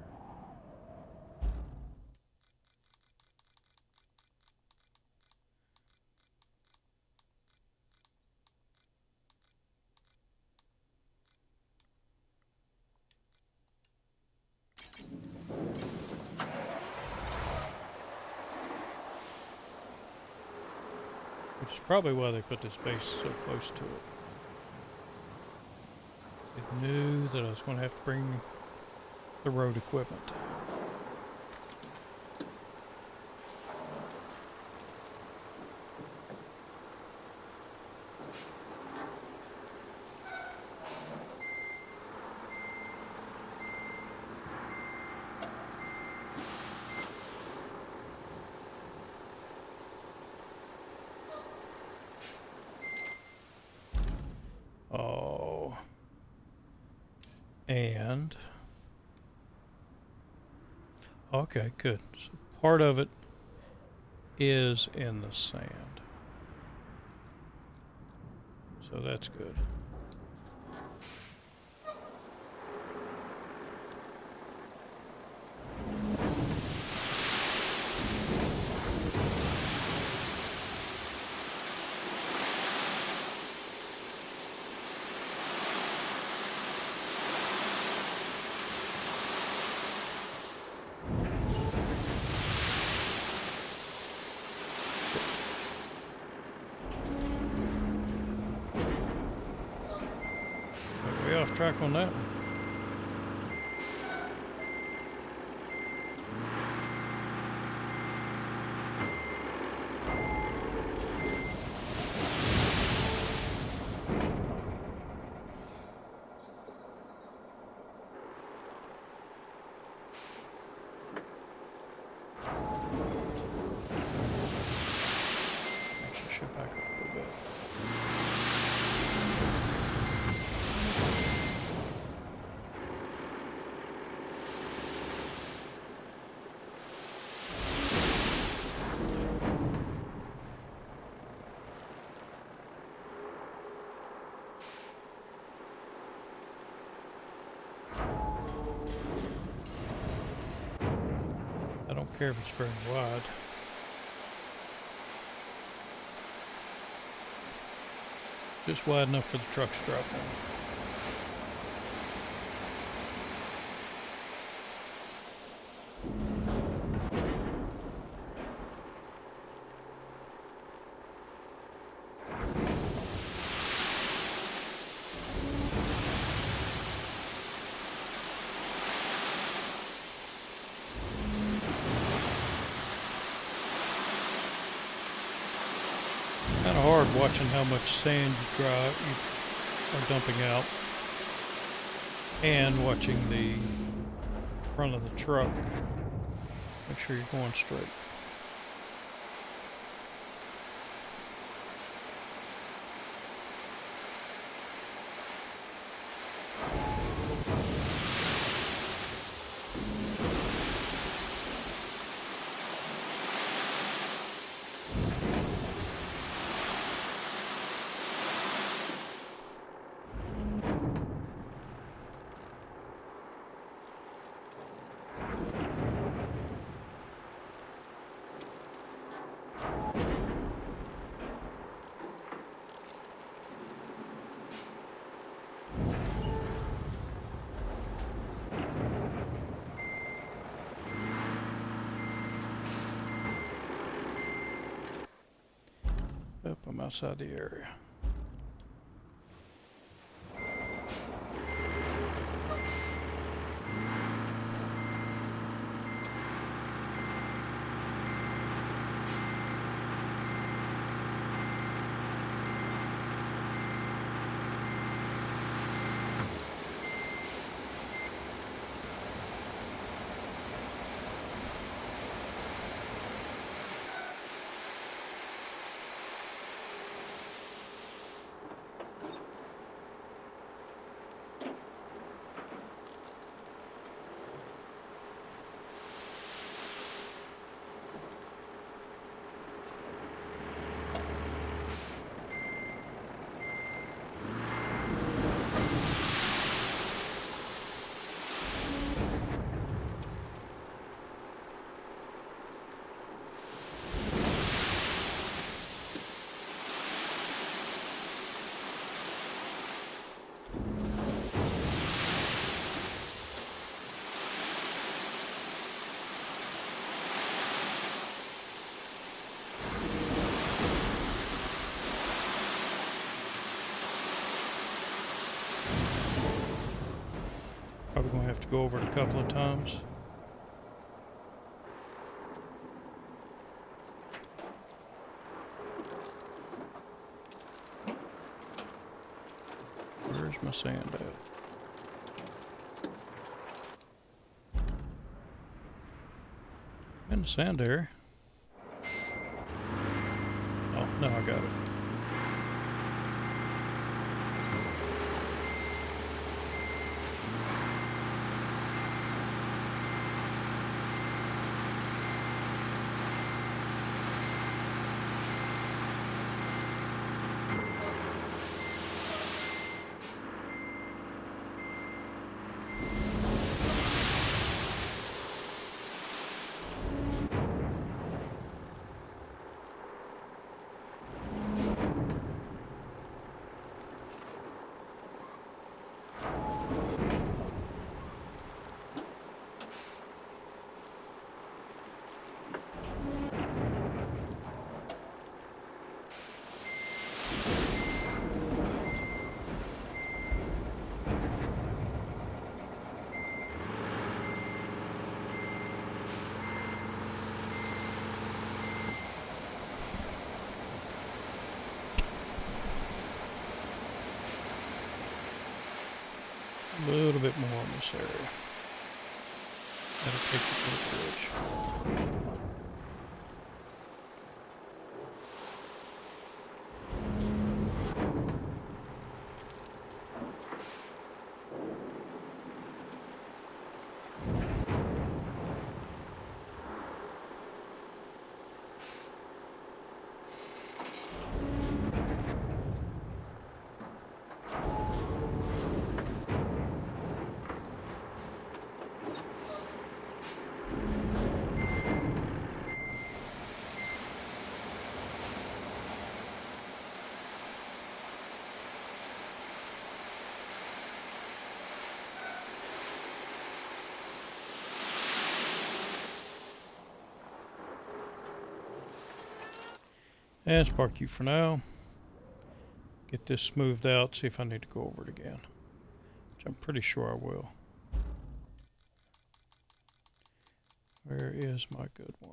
Which is probably why they put this base so close to it. They knew that I was going to have to bring the road equipment. Oh. And okay, good. So part of it is in the sand. So that's good. Way off track on that one. Actually, should back up a little bit. I don't care if it's very wide. Just wide enough for the trucks to drop on. Kind of hard watching how much sand you are dumping out, and watching the front of the truck. Make sure you're going straight. Yep, I'm outside the area. Probably gonna have to go over it a couple of times. Where's my sand at? In the sand area. Oh, no, I got it. A little bit more in this area. That'll take you to the bridge. Let's park you for now. Get this smoothed out, see if I need to go over it again. Which I'm pretty sure I will. Where is my good one?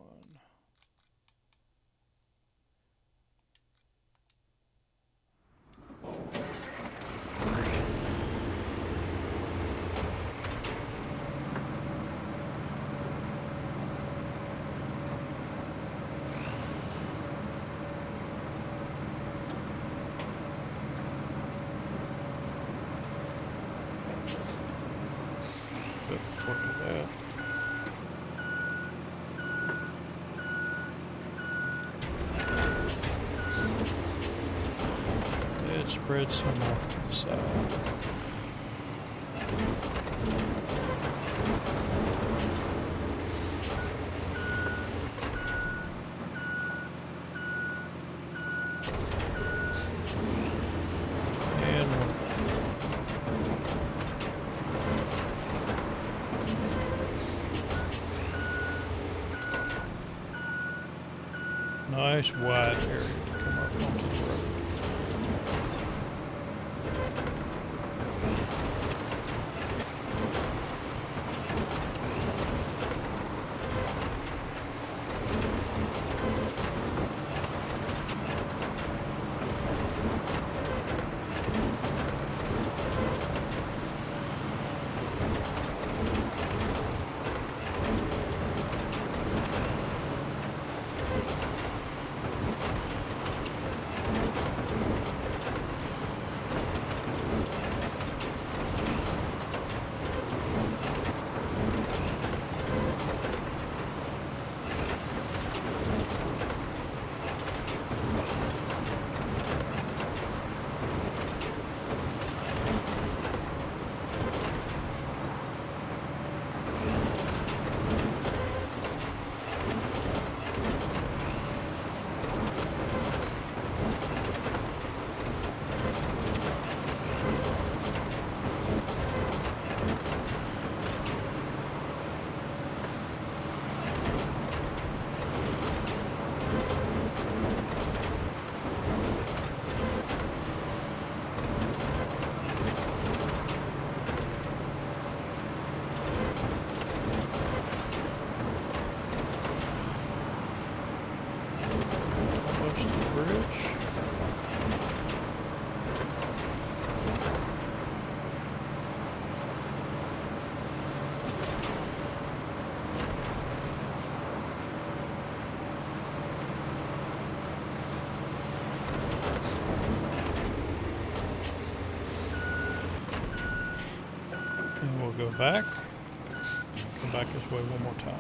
that. Let's spread some off to the side. Nice wide area to come up onto the road. Go back, come back this way one more time.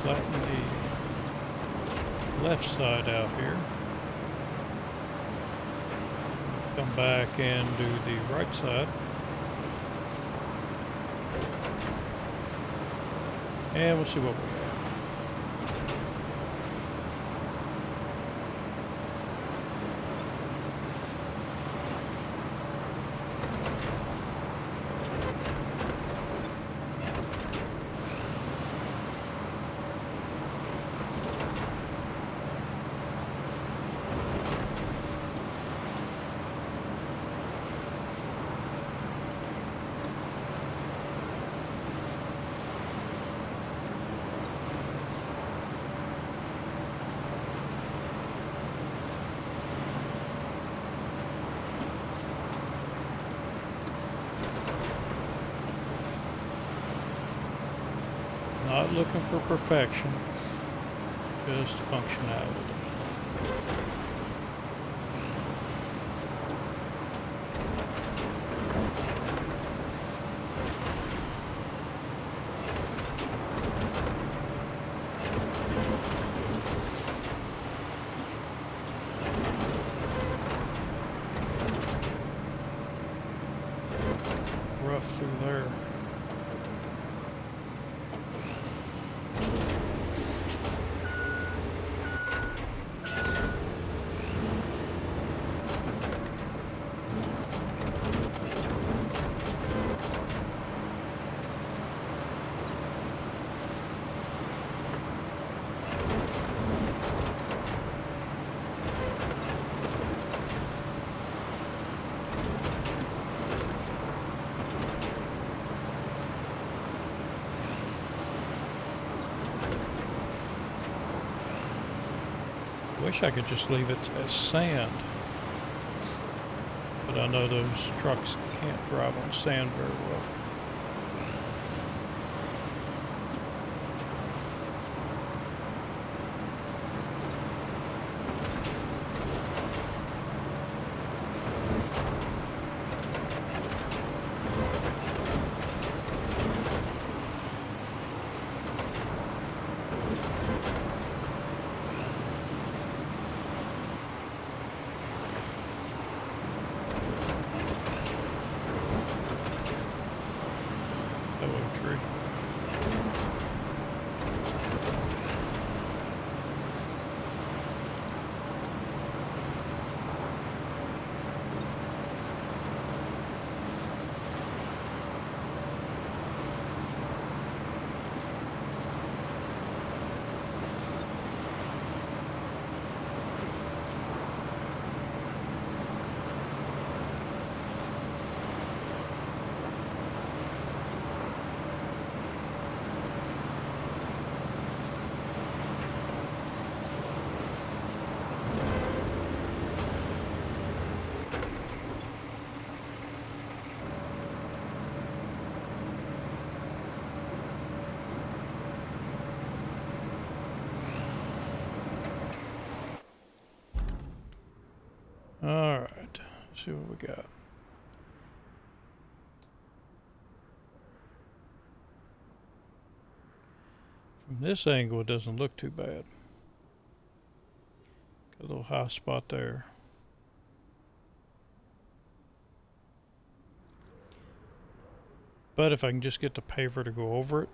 Flatten the left side out here. Come back and do the right side. And we'll see what we have. Not looking for perfection, just functionality. Rough through there. Wish I could just leave it as sand. But I know those trucks can't drive on sand very well. Alright, let's see what we got. From this angle, it doesn't look too bad. Got a little high spot there. But if I can just get the paver to go over it,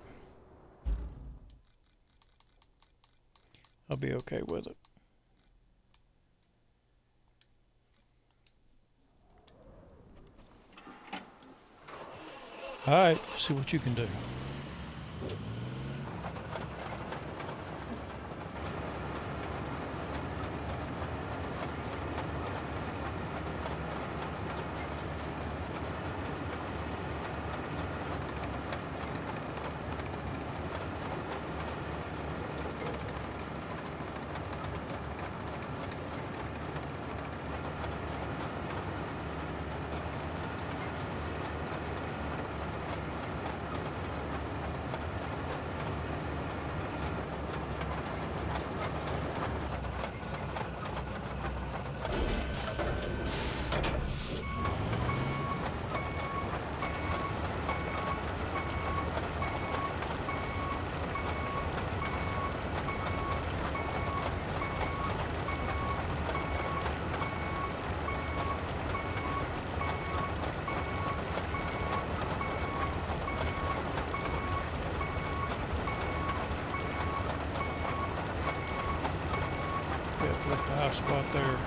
I'll be okay with it. Alright, see what you can do. Left the high spot there.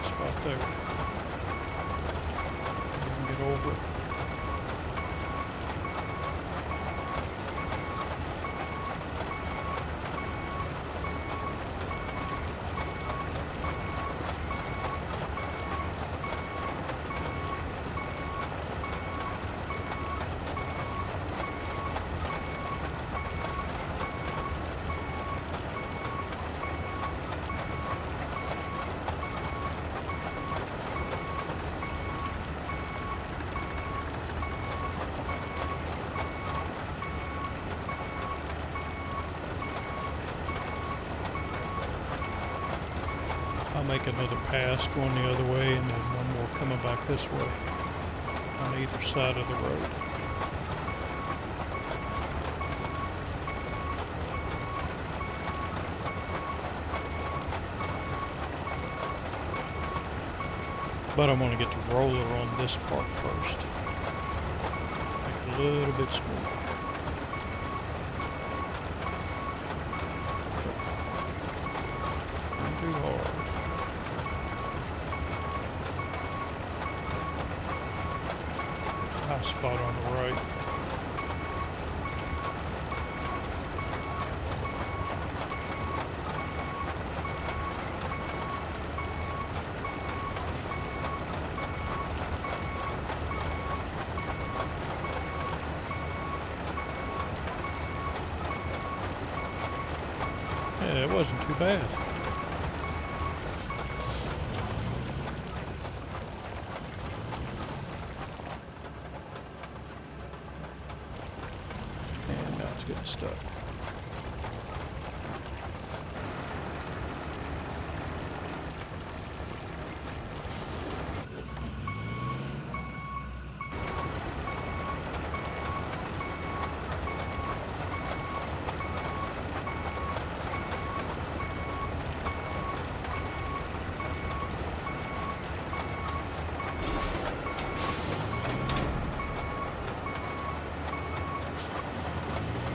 Spot there. You can get over it. I'll make another pass going the other way and then one more coming back this way on either side of the road. But I'm going to get the roller on this part first. a little bit smoother. Not too hard. High spot on the right. Yeah, it wasn't too bad. And now it's getting stuck.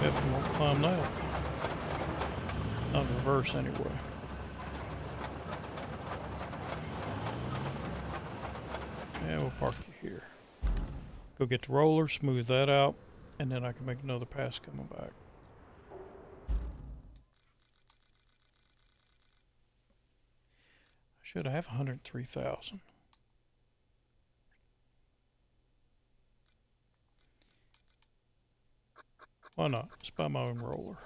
Yep, we won't climb that. Not in reverse anyway. And we'll park you here. Go get the roller, smooth that out, and then I can make another pass coming back. I should have 103,000. Why not? Just buy my own roller.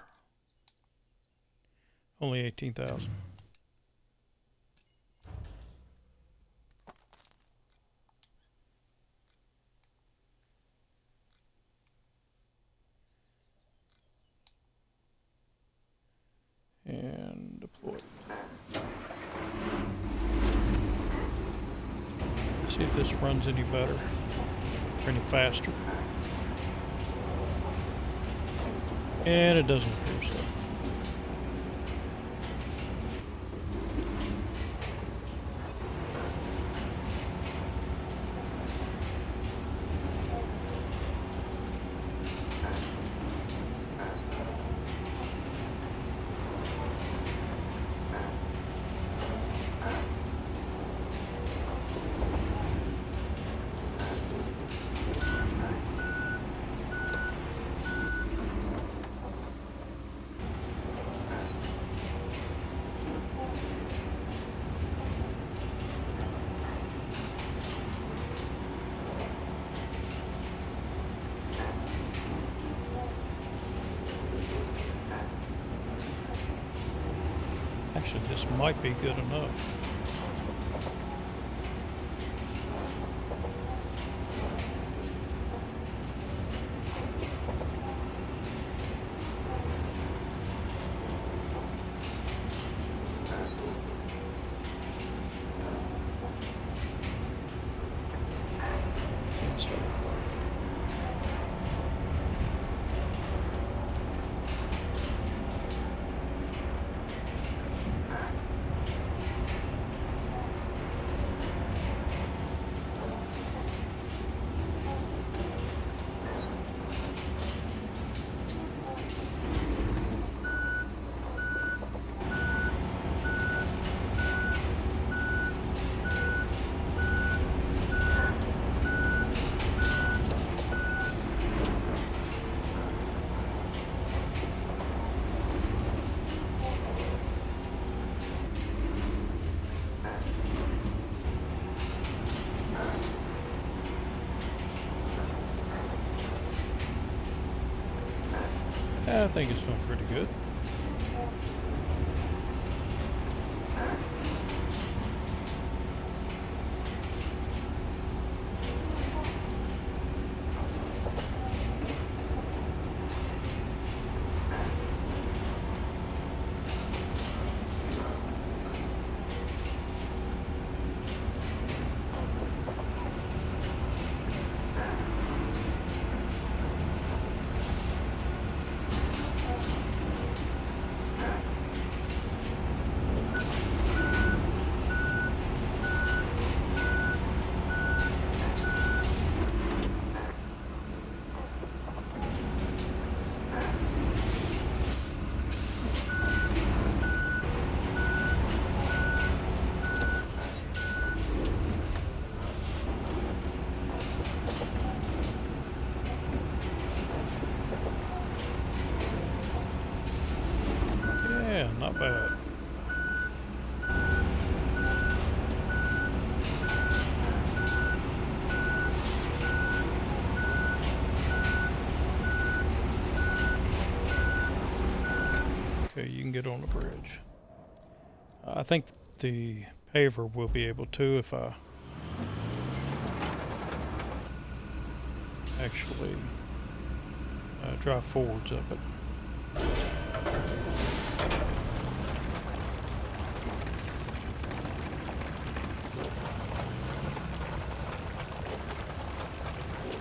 Only 18,000. And deploy. See if this runs any better or any faster. And it doesn't appear so. Actually, this might be good enough. Seems so. I think it's doing pretty good. Okay, you can get on the bridge. I think the paver will be able to if I actually drive forwards up it.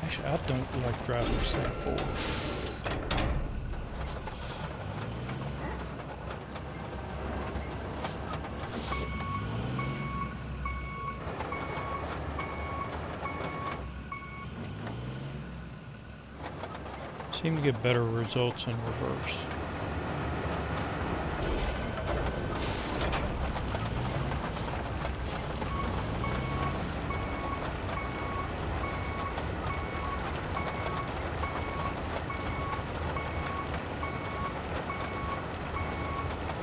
Actually, I don't like driving this thing forward. Seem to get better results in reverse.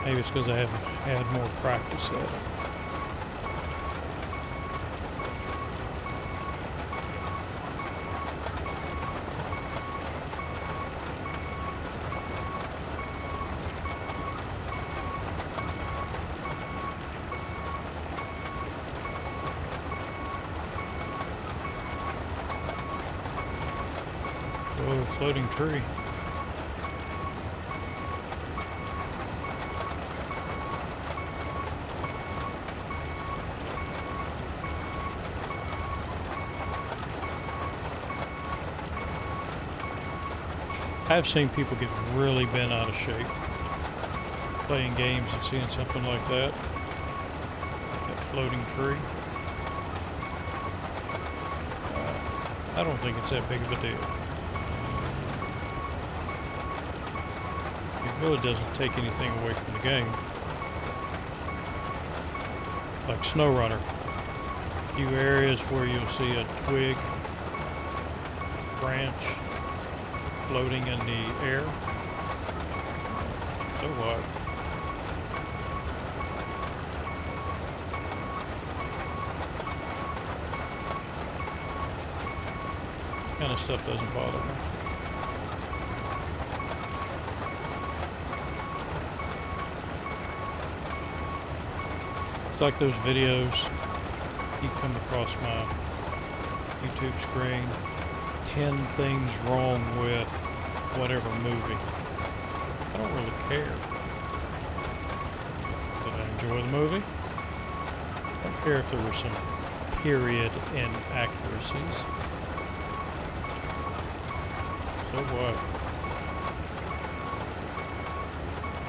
Maybe it's because I haven't had more practice at it. Whoa, floating tree. I've seen people get really bent out of shape playing games and seeing something like that. That floating tree. I don't think it's that big of a deal. It really doesn't take anything away from the game. Like SnowRunner. A few areas where you'll see a twig, branch, floating in the air. So what? Kind of stuff doesn't bother me. It's like those videos you come across my YouTube screen. 10 things wrong with whatever movie. I don't really care. Did I enjoy the movie? I don't care if there were some period inaccuracies. So what?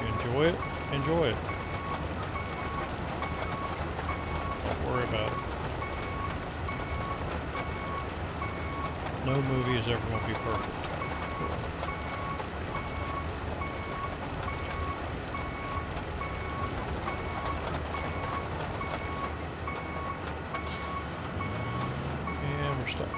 You enjoy it? Enjoy it. Don't worry about it. No movie is ever going to be perfect. And we're stuck.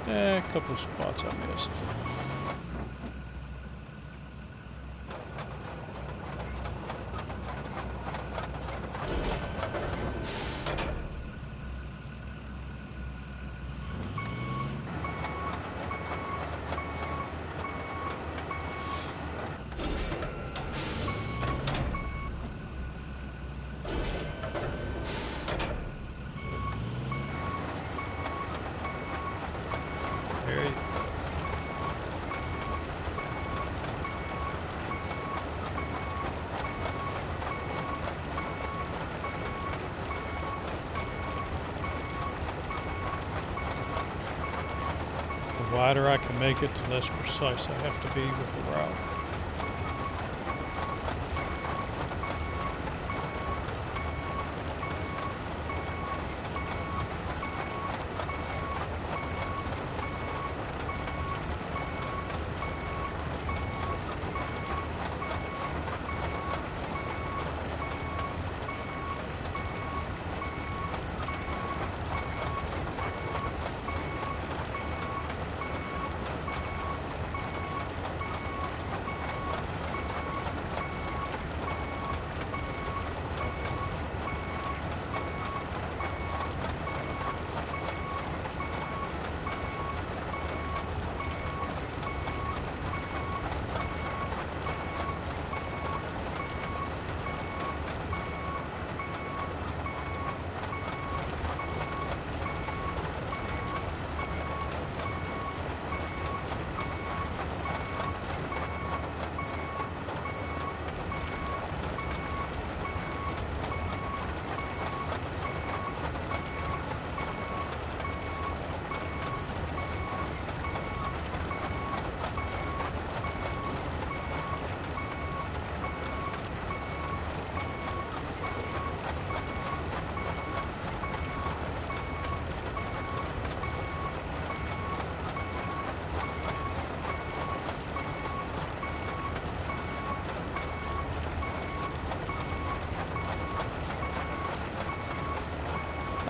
A couple of spots I missed. There you go. The wider I can make it, the less precise I have to be with the route.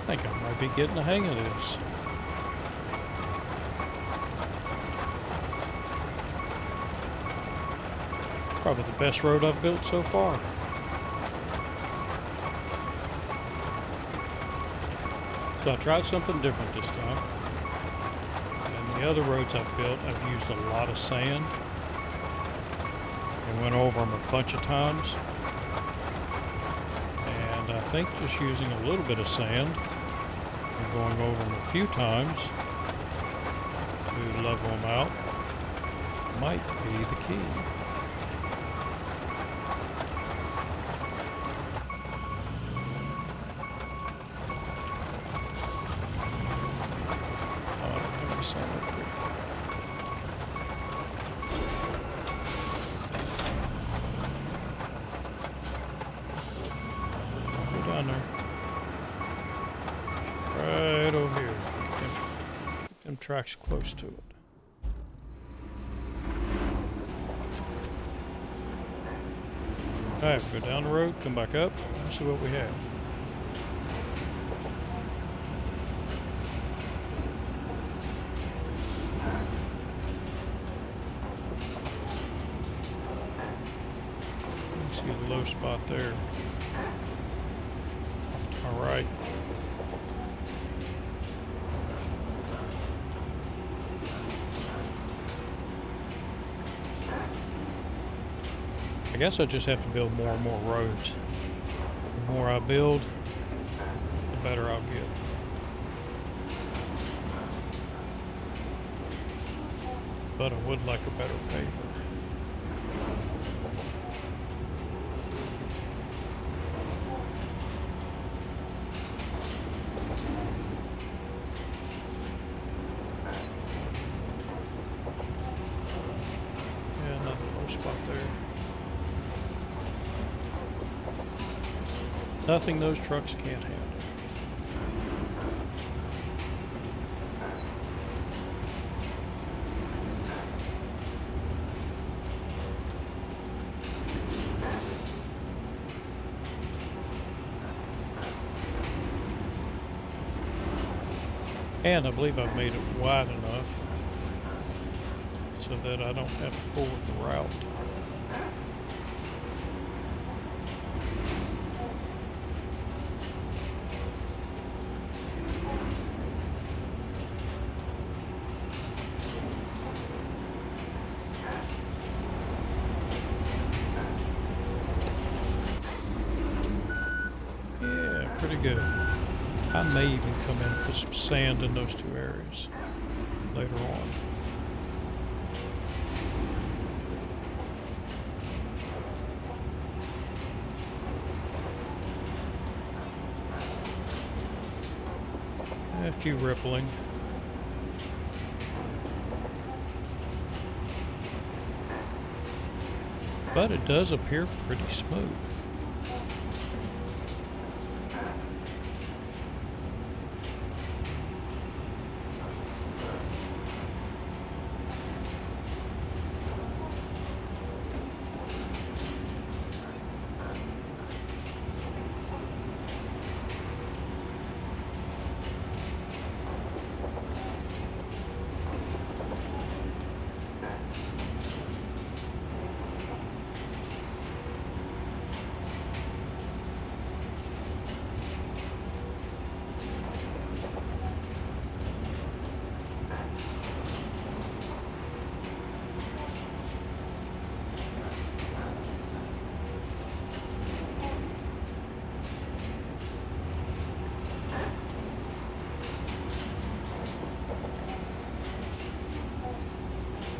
think I might be getting the hang of this. Probably the best road I've built so far. So I tried something different this time. And the other roads I've built, I've used a lot of sand. And went over them a bunch of times. And I think just using a little bit of sand and going over them a few times to level them out might be the key. Down there. Right over here. Keep them tracks close to it. Alright, go down the road, come back up, and see what we have. See the low spot there. Off to my right. I guess I just have to build more and more roads. The more I build, the better I'll get. But I would like a better paver. Yeah, another low spot there. Nothing those trucks can't handle. And I believe I've made it wide enough so that I don't have to forward the route. Yeah, pretty good. I may even come in and put some sand in those two areas later on. A few rippling. But it does appear pretty smooth.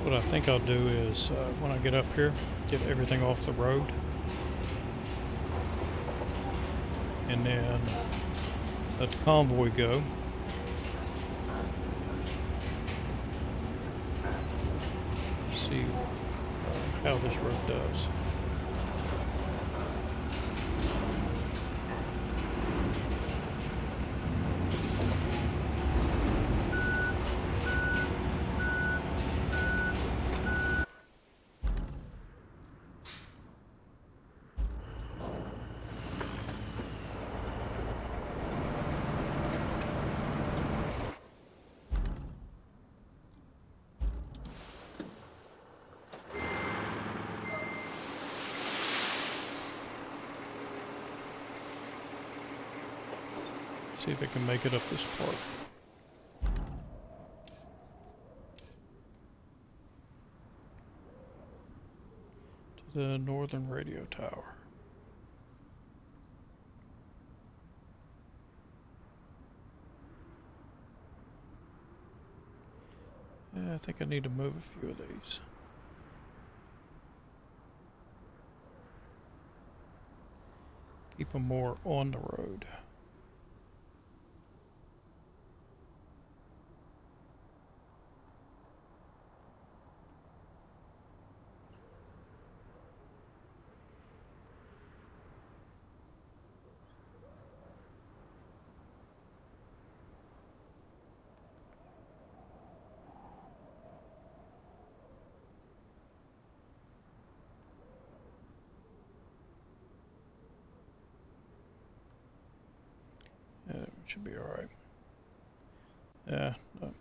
What I think I'll do is, when I get up here, get everything off the road. And then let the convoy go. See how this road does. See if I can make it up this part. To the northern radio tower. Yeah, I think I need to move a few of these. Keep them more on the road. Yeah, should be alright. Yeah, no.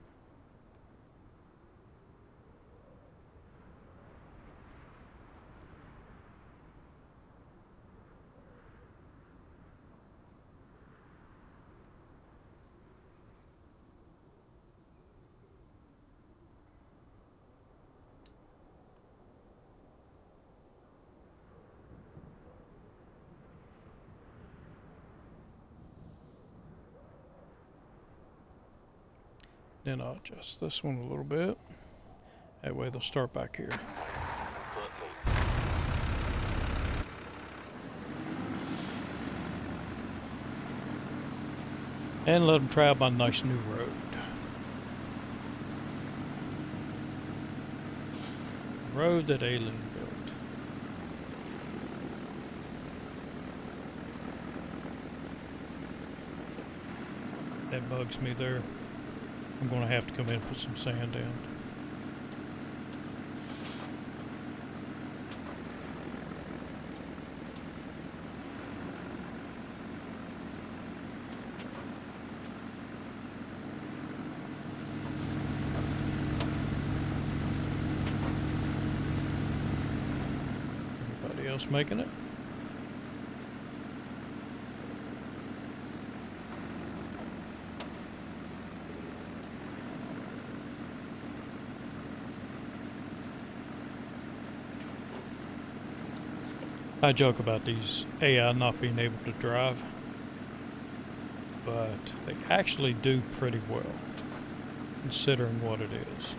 Then I'll adjust this one a little bit. That way they'll start back here. And let them try my nice new road. Road that Alien built. That bugs me there. I'm going to have to come in and put some sand down. Anybody else making it? I joke about these AI not being able to drive, but they actually do pretty well, considering what it is.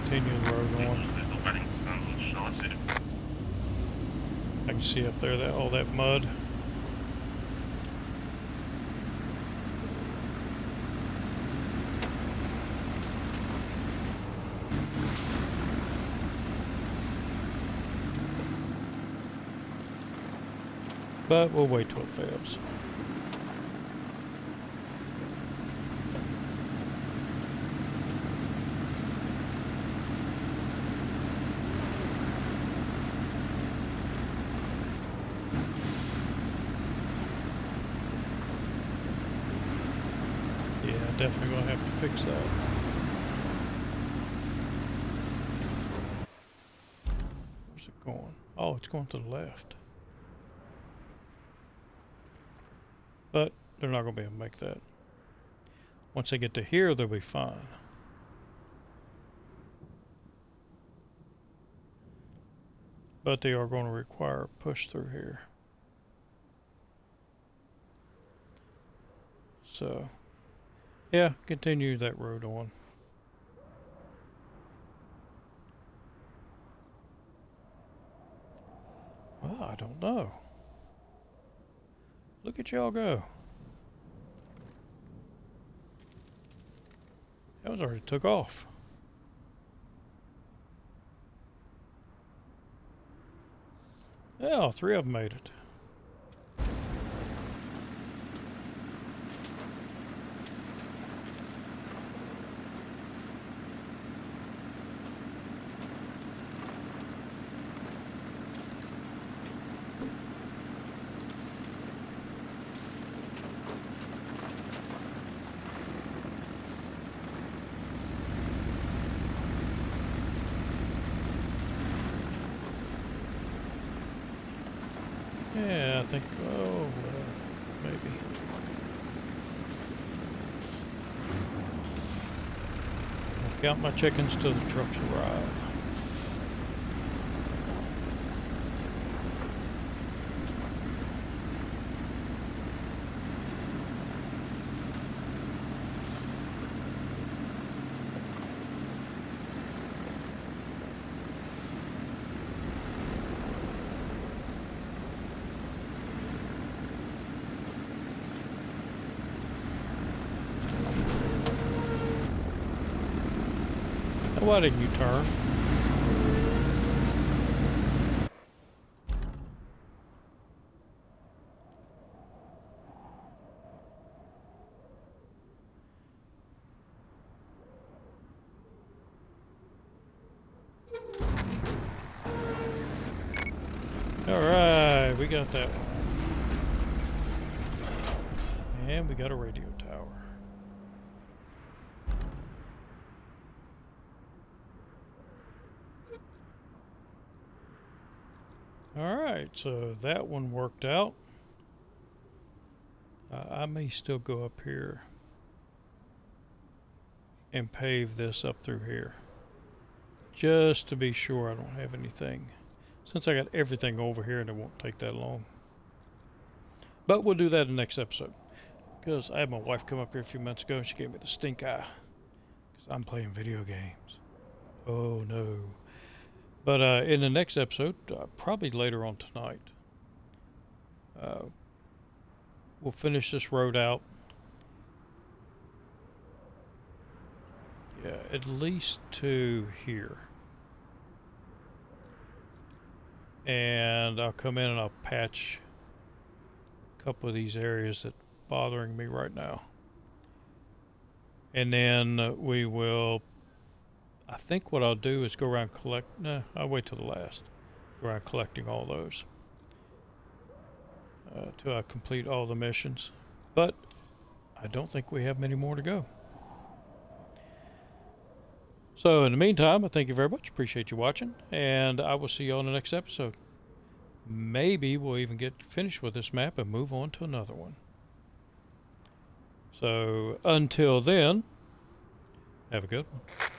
Continue the road on. I can see up there that all that mud. But we'll wait till it fails. Definitely gonna have to fix that. Where's it going? Oh, it's going to the left. But they're not gonna be able to make that. Once they get to here, they'll be fine. But they are going to require a push through here. So yeah, continue that road on. Well, I don't know. Look at y'all go. That was already took off. Yeah, all three of them made it. Yeah, I think, oh, maybe. I'll count my chickens till the trucks arrive. Now, why didn't you turn? Alright, we got that one. And we got a radio tower. Alright, so that one worked out. I may still go up here and pave this up through here, just to be sure I don't have anything, since I got everything over here and it won't take that long. But we'll do that in the next episode, because I had my wife come up here a few months ago and she gave me the stink eye because I'm playing video games. Oh no. But in the next episode, probably later on tonight, we'll finish this road out. Yeah, at least to here. And I'll come in and I'll patch a couple of these areas that are bothering me right now. And then we will, I think what I'll do is go around I'll wait till the last. Go around collecting all those. Till I complete all the missions. But I don't think we have many more to go. So in the meantime, I thank you very much. Appreciate you watching. And I will see you on the next episode. Maybe we'll even get finished with this map and move on to another one. So until then, have a good one.